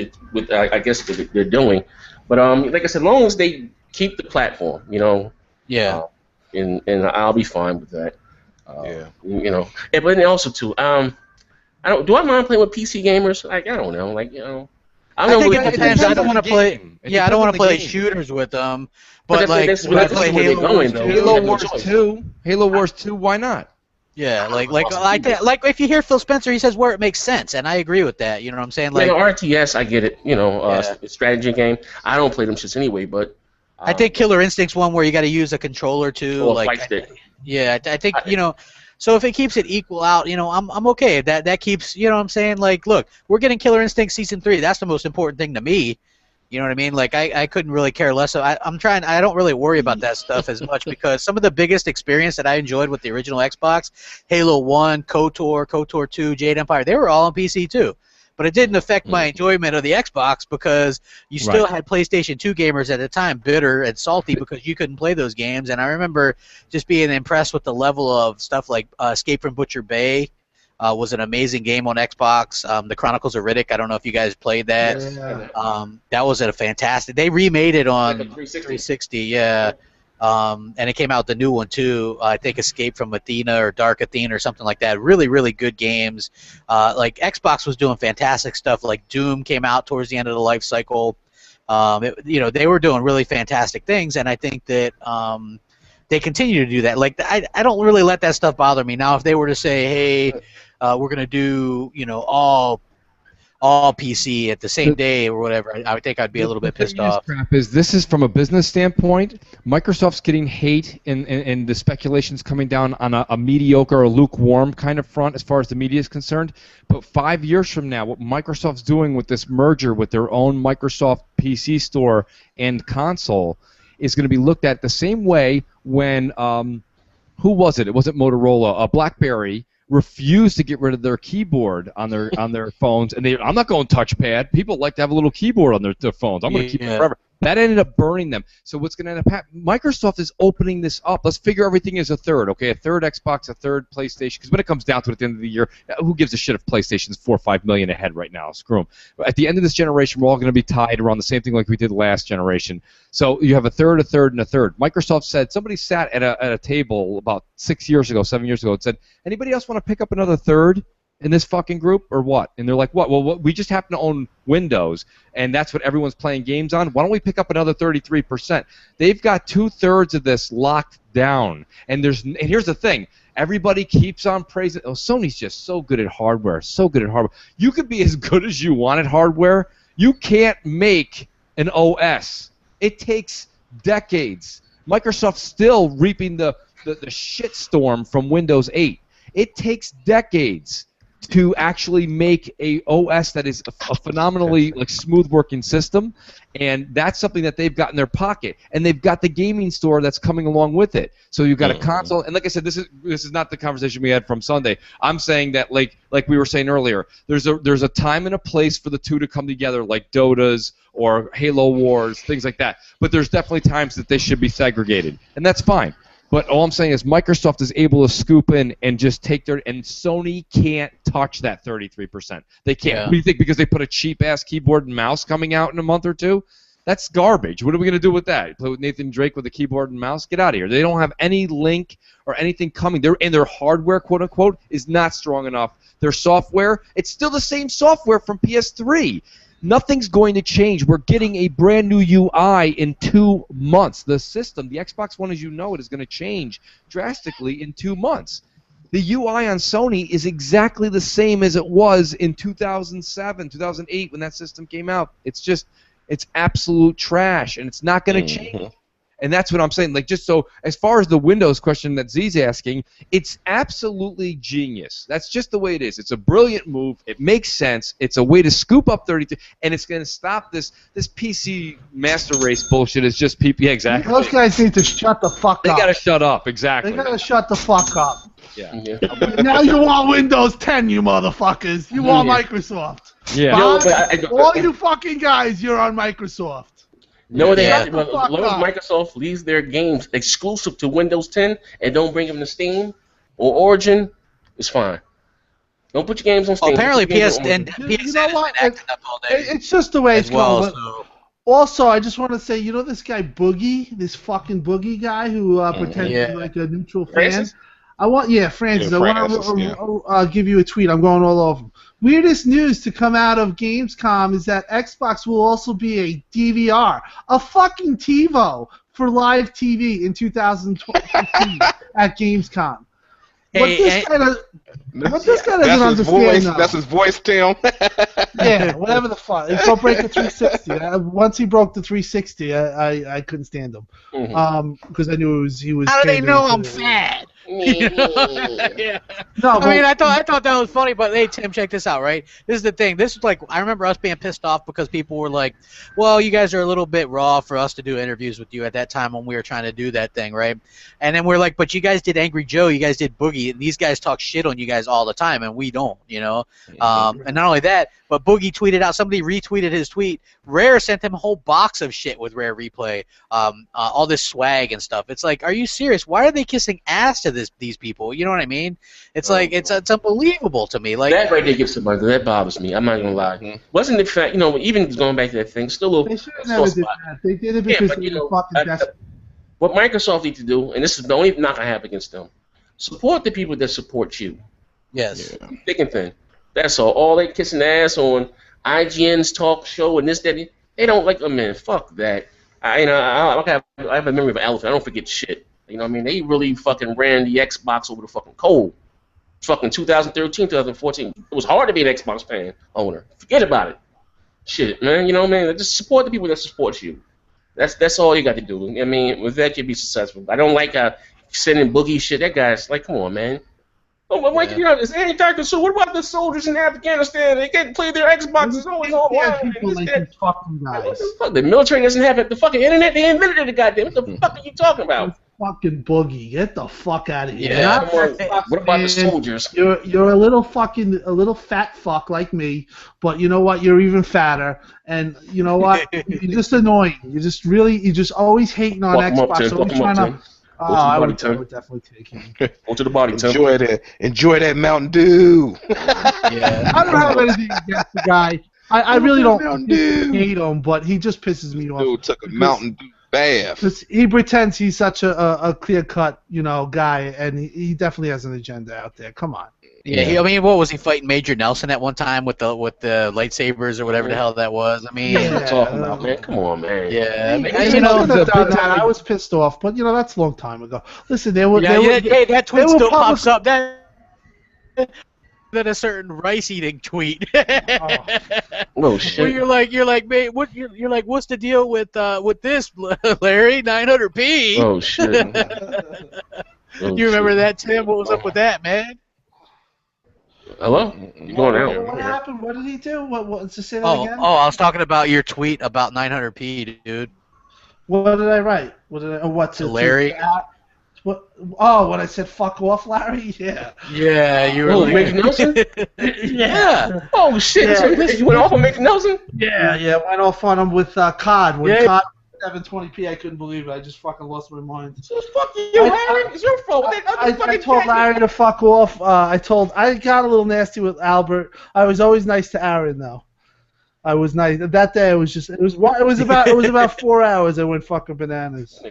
I guess they're doing. But like I said, as long as they keep the platform, and I'll be fine with that. But then also too, do I mind playing with PC gamers? Like I don't know, I think it depends. I don't want to play. Yeah, I don't want to play shooters with them. But that's where they're going, though. Halo Wars 2. Halo Wars 2. Why not? Yeah, like if you hear Phil Spencer, he says where it makes sense, and I agree with that. You know what I'm saying? Like RTS, I get it. Strategy game. I don't play them shits anyway, but I think Killer Instinct's one where you got to use a controller too. Or fight stick. I think So if it keeps it equal out, I'm okay. That keeps, what I'm saying? Like, look, we're getting Killer Instinct Season 3. That's the most important thing to me. You know what I mean? Like, I couldn't really care less. So I don't really worry about that stuff as much because some of the biggest experience that I enjoyed with the original Xbox, Halo 1, KOTOR 2, Jade Empire, they were all on PC too. But it didn't affect my enjoyment of the Xbox because you still had PlayStation 2 gamers at the time bitter and salty because you couldn't play those games. And I remember just being impressed with the level of stuff like Escape from Butcher Bay was an amazing game on Xbox. The Chronicles of Riddick, I don't know if you guys played that. Yeah. That was a fantastic. They remade it on 360, yeah. And it came out the new one too. I think Escape from Athena or Dark Athena or something like that. Really, really good games. Like Xbox was doing fantastic stuff. Like Doom came out towards the end of the life cycle. They were doing really fantastic things, and I think that they continue to do that. Like I don't really let that stuff bother me. Now, if they were to say, hey, we're gonna do all PC at the same day or whatever, I think I'd be a little bit pissed off. This is from a business standpoint. Microsoft's getting hate, and the speculation's coming down on a mediocre or lukewarm kind of front as far as the media is concerned. But 5 years from now, what Microsoft's doing with this merger with their own Microsoft PC store and console is going to be looked at the same way when who was it? It wasn't Motorola. BlackBerry refused to get rid of their keyboard on their phones, and I'm not going touchpad. People like to have a little keyboard on their phones. I'm going to keep it forever. That ended up burning them. So what's going to end up happening? Microsoft is opening this up. Let's figure everything as a third, okay? A third Xbox, a third PlayStation. Because when it comes down to it at the end of the year, who gives a shit if PlayStation's 4 or 5 million ahead right now? Screw them. At the end of this generation, we're all going to be tied around the same thing like we did last generation. So you have a third, and a third. Microsoft said, somebody sat at a table about 7 years ago, and said, anybody else want to pick up another third in this fucking group or what? And they're like, what? Well, we just happen to own Windows, and that's what everyone's playing games on. Why don't we pick up another 33%? They've got 2/3 of this locked down. And here's the thing. Everybody keeps on praising, Sony's just so good at hardware, You could be as good as you want at hardware. You can't make an OS. It takes decades. Microsoft's still reaping the shitstorm from Windows 8. It takes decades to actually make a OS that is a phenomenally smooth working system, and that's something that they've got in their pocket, and they've got the gaming store that's coming along with it. So you've got a console, and like I said, this is not the conversation we had from Sunday. I'm saying that like we were saying earlier, there's a time and a place for the two to come together, like Dota's or Halo Wars, things like that. But there's definitely times that they should be segregated, and that's fine. But all I'm saying is Microsoft is able to scoop in and just take and Sony can't touch that 33%. They can't. Yeah. What do you think? Because they put a cheap-ass keyboard and mouse coming out in a month or two? That's garbage. What are we going to do with that? Play with Nathan Drake with a keyboard and mouse? Get out of here. They don't have any link or anything coming. Their hardware, quote-unquote, is not strong enough their software, it's still the same software from PS3. Nothing's going to change. We're getting a brand new UI in 2 months. The system, the Xbox One as you know it, is going to change drastically in 2 months. The UI on Sony is exactly the same as it was in 2007, 2008 when that system came out. It's absolute trash, and it's not going to change. And that's what I'm saying. Like, just so, as far as the Windows question that Z's asking, it's absolutely genius. That's just the way it is. It's a brilliant move. It makes sense. It's a way to scoop up 32, and it's going to stop this PC master race bullshit. It's just people. Yeah, exactly. Those guys need to shut the fuck up. They got to shut up. Exactly. They got to shut the fuck up. Yeah. Now you want Windows 10, you motherfuckers. You want Microsoft. Yeah. All you fucking guys, you're on Microsoft. No, they have to. As long as Microsoft leaves their games exclusive to Windows 10 and don't bring them to Steam or Origin, it's fine. Don't put your games on Steam. Apparently, PSN has been acting up all day. It's just the way it's going. So. Also, I just want to say, you know this guy Boogie, this fucking Boogie guy who pretends to be like a neutral fan? Francis? Francis. I want to give you a tweet. I'm going all over him. Weirdest news to come out of Gamescom is that Xbox will also be a DVR, a fucking TiVo for live TV in 2015 at Gamescom. What this guy doesn't understand, that's his voice, Tim. Yeah, whatever the fuck. He'll break the 360. Once he broke the 360, I couldn't stand him because I knew he was. How do they know I'm fat? Yeah. No, I mean, I thought that was funny, but hey, Tim, check this out, right? This is the thing. This is like, I remember us being pissed off because people were like, well, you guys are a little bit raw for us to do interviews with you at that time when we were trying to do that thing, right? And then we're like, but you guys did Angry Joe, you guys did Boogie, and these guys talk shit on you guys all the time, and we don't, you know? And not only that, but Boogie tweeted out, somebody retweeted his tweet, Rare sent him a whole box of shit with Rare Replay, all this swag and stuff. It's like, are you serious? Why are they kissing ass to these people? You know what I mean? It's like, it's unbelievable to me. Like, that right there gives somebody, that bothers me. I'm not gonna lie. Wasn't the fact, you know, even going back to that thing, still a little. They should have never did that. They did it because they were fucking desperate. What Microsoft needs to do, and this is the only knock I have against them, support the people that support you. Yes. Thick and thin. That's all. All they kissing ass on IGN's talk show and this, that. They don't like. Oh man, fuck that. I have a memory of an elephant. I don't forget shit. You know what I mean? They really fucking ran the Xbox over the fucking coal. Fucking 2013, 2014. It was hard to be an Xbox fan owner. Forget about it. Shit, man. You know what I mean? Just support the people that support you. That's all you got to do. I mean, with that, you'll be successful. I don't like sending Boogie shit. That guy's like, come on, man. Oh, but Mike, you know, it's anti so what about the soldiers in Afghanistan? They can't play their Xboxes always online. People like these fucking guys. What the fuck? The military doesn't have the fucking internet. They invented it, goddamn. What the fuck are you talking about? Fucking Boogie, get the fuck out of here. Yeah. What about the soldiers? You're a little fat fuck like me, but you know what? You're even fatter, and you know what? You're just annoying. You're just always hating on Xbox. Always trying to. I would definitely take him. Go to the body, Tim. Enjoy that Mountain Dew. Yeah. I don't have anything against the guy. I really don't hate him, but he just pisses me off. Dude took a Mountain Dew bath. He pretends he's such a clear-cut, guy, and he definitely has an agenda out there. Come on. Yeah, I mean, what was he fighting Major Nelson at one time with the lightsabers or whatever the hell that was? I mean, what are you talking about, man? Come on, man. Yeah, I mean, I was pissed off, but that's a long time ago. Listen, hey, that tweet still pops up. That than a certain rice eating tweet. Oh shit! Well, you're like, man, what's the deal with this, Larry? 900p. Oh shit! You remember that, Tim? What was up with that, man? Hello? You going out? What happened? What did he do? What's to say that again? Oh, I was talking about your tweet about 900p, dude. What did I write? What's it? Larry? What? Oh, when I said "fuck off, Larry"? Yeah. Yeah, you were. Major Nelson? Yeah. Oh shit! Yeah. You went off on Major Nelson? Yeah. Went off on him with COD. When COD 720p, I couldn't believe it. I just fucking lost my mind. So fuck you, Larry. It's your fault. I told Larry to fuck off. I got a little nasty with Albert. I was always nice to Aaron though. I was nice. That day it was about 4 hours. I went fucking bananas.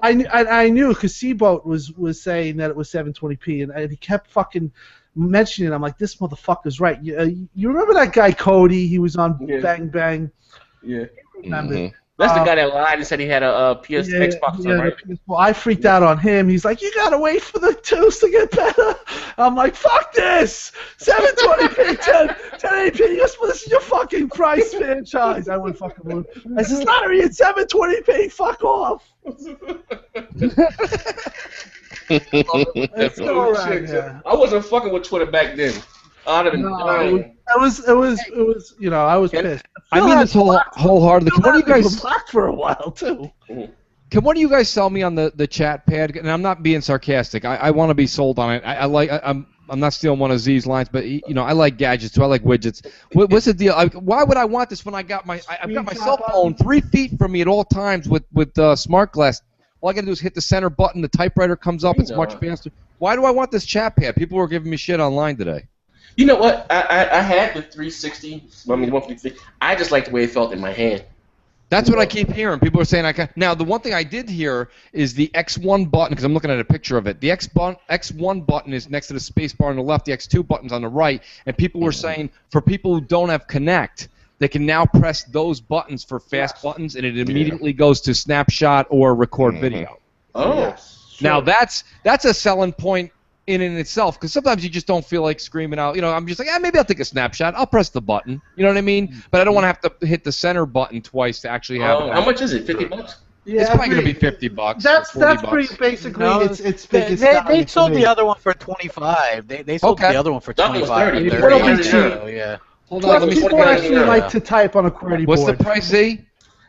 I knew because Seaboat was saying that it was 720p, and he kept fucking mentioning it. I'm like, this motherfucker's right. You remember that guy Cody? He was on Bang Bang. Yeah. Remember? That's the guy that lied and said he had a Xbox, right? Well, I freaked out on him. He's like, you gotta wait for the twos to get better. I'm like, fuck this! 720p, 1080p. This is your fucking price franchise. I went fucking blue. I says, Larry, it's 720p. Fuck off. It's all right, yeah. I wasn't fucking with Twitter back then. I'd have been dying. It was. You know, I was pissed. I mean this wholeheartedly. Can one of you guys blocked for a while too? Can one of you guys sell me on the chat pad? And I'm not being sarcastic. I want to be sold on it. I'm not stealing one of Z's lines, but you know I like gadgets too. I like widgets. What's the deal? Why would I want this when I've got my cell phone 3 feet from me at all times with smart glass? All I gotta do is hit the center button. The typewriter comes up. It's much faster. Why do I want this chat pad? People were giving me shit online today. You know what? I had the 360. I mean, the 150. I just like the way it felt in my hand. That's what I keep hearing. People are saying I can. Now, the one thing I did hear is the X1 button, because I'm looking at a picture of it. The X1 button is next to the space bar on the left. The X2 button's on the right. And people were saying for people who don't have Kinect, they can now press those buttons for fast buttons, and it immediately goes to snapshot or record video. Oh. Sure. Now, that's a selling point in itself, because sometimes you just don't feel like screaming out. You know, I'm just like, maybe I'll take a snapshot. I'll press the button. You know what I mean? But I don't want to have to hit the center button twice to actually have it. How much is it? $50? Yeah, it's probably going to be $50. That's $40. pretty basically. No, it's they sold the other one for $25. They sold the other one for $25. Yeah. Hold on, let me people actually like to type on a QWERTY board. What's the price, Z?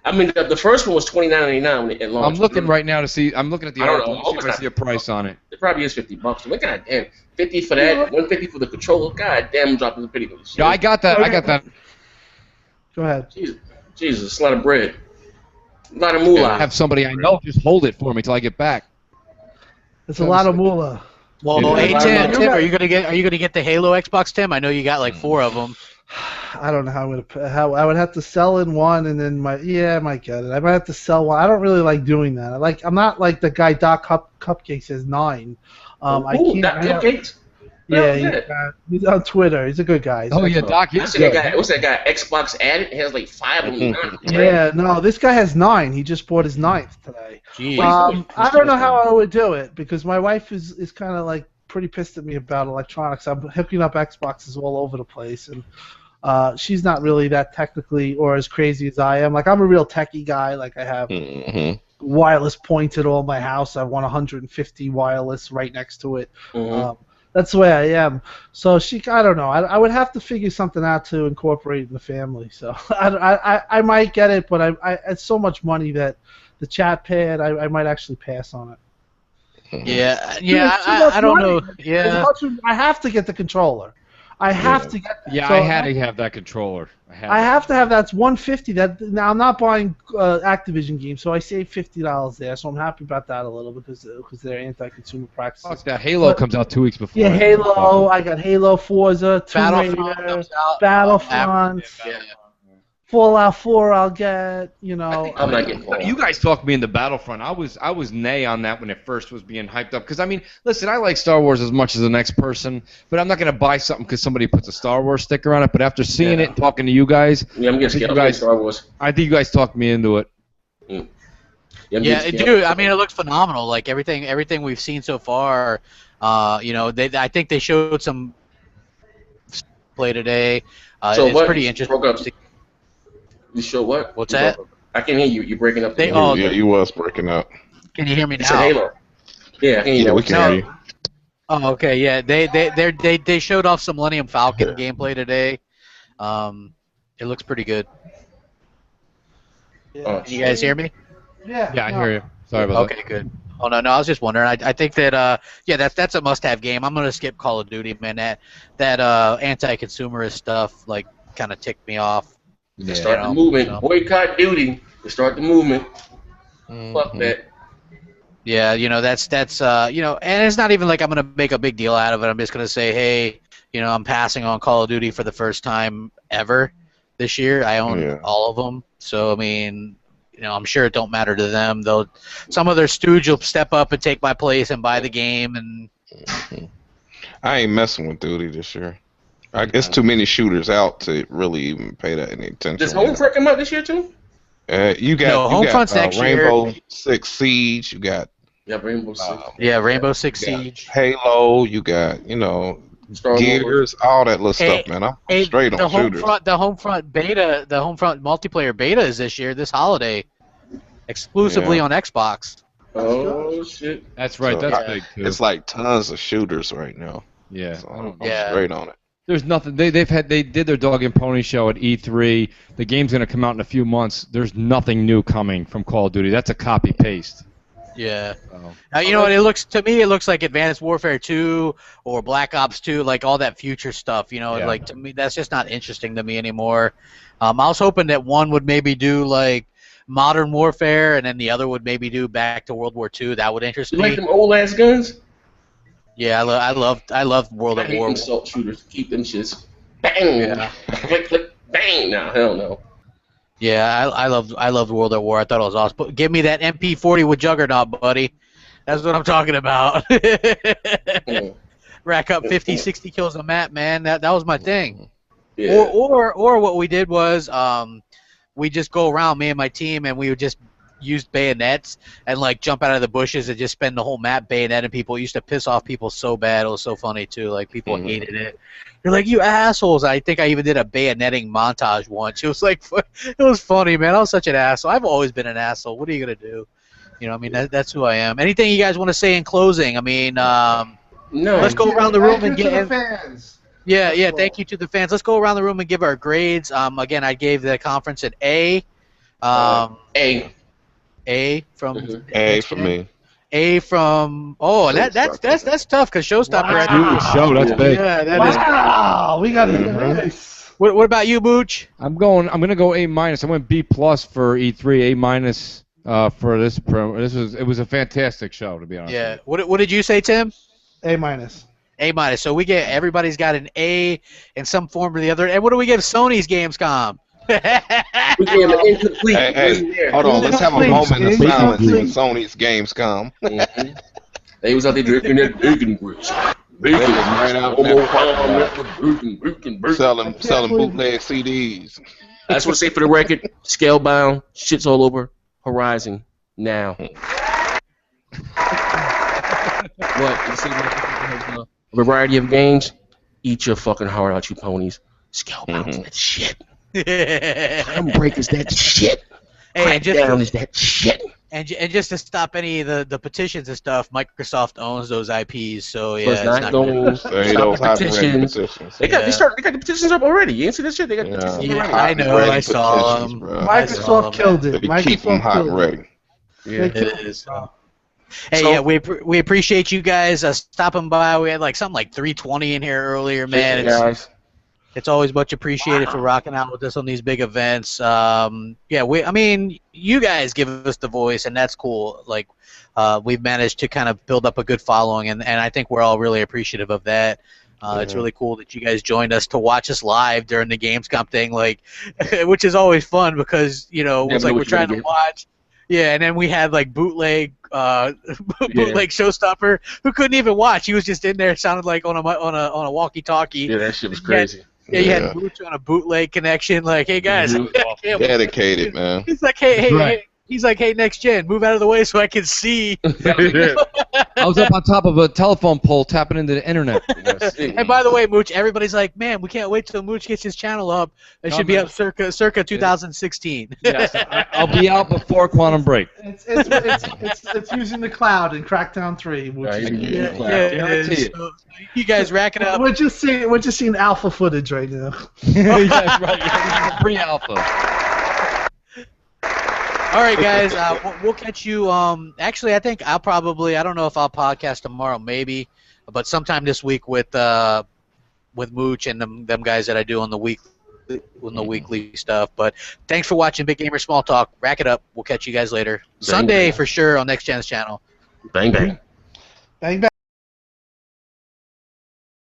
I mean, the first one was $29.99 when it launched. I'm looking right now to see. I'm looking at the article. I don't know. See if I see a price on it. It probably is $50. Look, God damn, 50 for that, $150 for the controller. God damn, I'm dropping the pretty good shit. Yeah, I got that. I got that. Go ahead. Jesus, it's a lot of bread. A lot of moolah. Have somebody I know just hold it for me till I get back. It's a lot of moolah. Well, hey Tim, are you gonna get the Halo Xbox, Tim? I know you got like 4 of them. I don't know how I would have to sell in one, and then I might get it. I might have to sell one. I don't really like doing that. I'm not like the guy Doc Cupcakes says 9. I can't. Doc Cupcakes. Yeah, he's on Twitter. He's a good guy. Oh yeah, Doc. What's that guy? Xbox Addict has like 5 of them. Yeah, no, this guy has 9. He just bought his 9th today. I don't know how I would do it because my wife is kind of like pretty pissed at me about electronics. I'm hooking up Xboxes all over the place, and she's not really that technically or as crazy as I am. Like, I'm a real techie guy. Like, I have wireless points at all my house. I want 150 wireless right next to it. That's the way I am. So I don't know. I would have to figure something out to incorporate in the family. So I might get it, but it's so much money that the chat pad, I might actually pass on it. Yeah, I don't know. Yeah, I have to get the controller. I have to get that. Yeah, so I had to have that controller. I have to have that's $150. Now I'm not buying Activision games, so I saved $50 there. So I'm happy about that a little because they're anti-consumer practices. Fuck that. Halo comes out 2 weeks before. Yeah, Halo. I got Halo, Forza, Battlefront. Fallout 4 I'll get, I'm not getting Fallout. You guys talked me into Battlefront. I was nay on that when it first was being hyped up. Because, I mean, listen, I like Star Wars as much as the next person, but I'm not going to buy something because somebody puts a Star Wars sticker on it. But after seeing it and talking to you guys, I'm getting Star Wars. I think you guys talked me into it. Dude, I mean, it looks phenomenal. Like, everything we've seen so far, I think they showed some play today. It's pretty interesting. You show what? What's that? I can hear you. You're breaking up. Yeah, you was breaking up. Can you hear me now? It's a Halo. Yeah, I can hear you. Yeah, we can hear you. Oh, okay. Yeah, they showed off some Millennium Falcon gameplay today. It looks pretty good. Yeah. Can you guys hear me? Yeah. Yeah, I hear you. Sorry about that. Okay, good. Oh no, I was just wondering. I think that that's a must-have game. I'm gonna skip Call of Duty, man. That anti-consumerist stuff like kind of ticked me off. To start the movement. Boycott duty. To start the movement. Fuck that. Yeah, that's and it's not even like I'm gonna make a big deal out of it. I'm just gonna say, hey, I'm passing on Call of Duty for the first time ever this year. I own all of them, so I mean, I'm sure it don't matter to them. Some other stooge will step up and take my place and buy the game, and I ain't messing with Duty this year. It's too many shooters out to really even pay that any attention. Does Homefront come out this year too? You got Homefront's next Rainbow year. Six Siege. You got Rainbow Six. Rainbow Six Siege. Halo. You got Star Gears, Wars. all that little stuff, man. I'm straight on shooters. The Homefront beta, the Homefront multiplayer beta is this year, this holiday, exclusively on Xbox. Oh shit! That's right. So, that's big too. It's like tons of shooters right now. Yeah. So I'm straight on it. There's nothing. They did their dog and pony show at E3. The game's gonna come out in a few months. There's nothing new coming from Call of Duty. That's a copy paste. Yeah. You know what? It looks like Advanced Warfare 2 or Black Ops 2, like all that future stuff. Like to me, that's just not interesting to me anymore. I was hoping that one would maybe do like Modern Warfare, and then the other would maybe do Back to World War II. That would interest me. You like them old ass guns? Yeah, I love World at War. Insult shooters, keep them shits. Bang! Yeah. Click, click, bang! No, hell no. Yeah, I loved World at War. I thought it was awesome. But give me that MP40 with Juggernaut, buddy. That's what I'm talking about. Rack up 50, 60 kills a map, man. That was my thing. Yeah. Or what we did was we just go around, me and my team, and we would just use bayonets and like jump out of the bushes and just spend the whole map bayoneting people. It used to piss off people so bad. It was so funny too. Like people hated it. They're like, you assholes. I think I even did a bayoneting montage once. It was like, it was funny, man. I was such an asshole. I've always been an asshole. What are you gonna do? I mean, that's who I am. Anything you guys want to say in closing? I mean, no. Let's go around the room and get fans. Yeah. Thank you to the fans. Let's go around the room and give our grades. Again, I gave the conference an A. A from A for me. A from that's tough because Showstopper. Wow. Show that's big. Yeah, that is. Wow, we got it. Nice. What about you, Booch? I'm gonna go A minus. I went B plus for E3. A minus for this. It was a fantastic show, to be honest. Yeah. What did you say, Tim? A minus. A minus. So everybody's got an A in some form or the other. And what do we give Sony's Gamescom? We gave an incomplete. Hey, hold on. Let's have a moment of silence for Sony's Gamescom. They was out there drinking that bacon grease. Bacon right out there. Selling bootleg CDs. I just want to say for the record, Scalebound, shit's all over Horizon now. What? You see a variety of games? Eat your fucking heart out, you ponies. Scalebound's that shit. Break is that shit. Hey, Crackdown is that shit. And just to stop any of the petitions and stuff, Microsoft owns those IPs, so yeah. It's not going to stop the petitions. They got the petitions up already. You ain't see this shit? They got the petitions already. I know. I saw them. Microsoft killed it. Keep them hot and ready. Yeah, it is. Hey, we appreciate you guys stopping by. We had something like 320 in here earlier, man. It's always much appreciated for rocking out with us on these big events. I mean, you guys give us the voice, and that's cool. We've managed to kind of build up a good following, and I think we're all really appreciative of that. It's really cool that you guys joined us to watch us live during the Gamescom thing, which is always fun because it's like we're trying to watch. Yeah, and then we had bootleg Showstopper who couldn't even watch. He was just in there, sounded like on a walkie-talkie. Yeah, that shit was crazy. Yeah, you had Booch on a bootleg connection. Hey guys, dedicated, man. He's like, hey, next gen, move out of the way so I can see. I was up on top of a telephone pole tapping into the internet. And by the way, Mooch, everybody's like, man, we can't wait till Mooch gets his channel up. It should be up circa 2016. Yes, I'll be out before Quantum Break. It's using the cloud in Crackdown 3. So you guys rack it up. We're just seeing alpha footage right now. That's right. Pre-alpha. All right, guys. We'll catch you. Actually, I think I don't know if I'll podcast tomorrow, maybe, but sometime this week with Mooch and them guys that I do on the weekly stuff. But thanks for watching Big Gamer Small Talk. Rack it up. We'll catch you guys later. Sunday for sure on Next Gen's channel. Bang bang. Bang bang.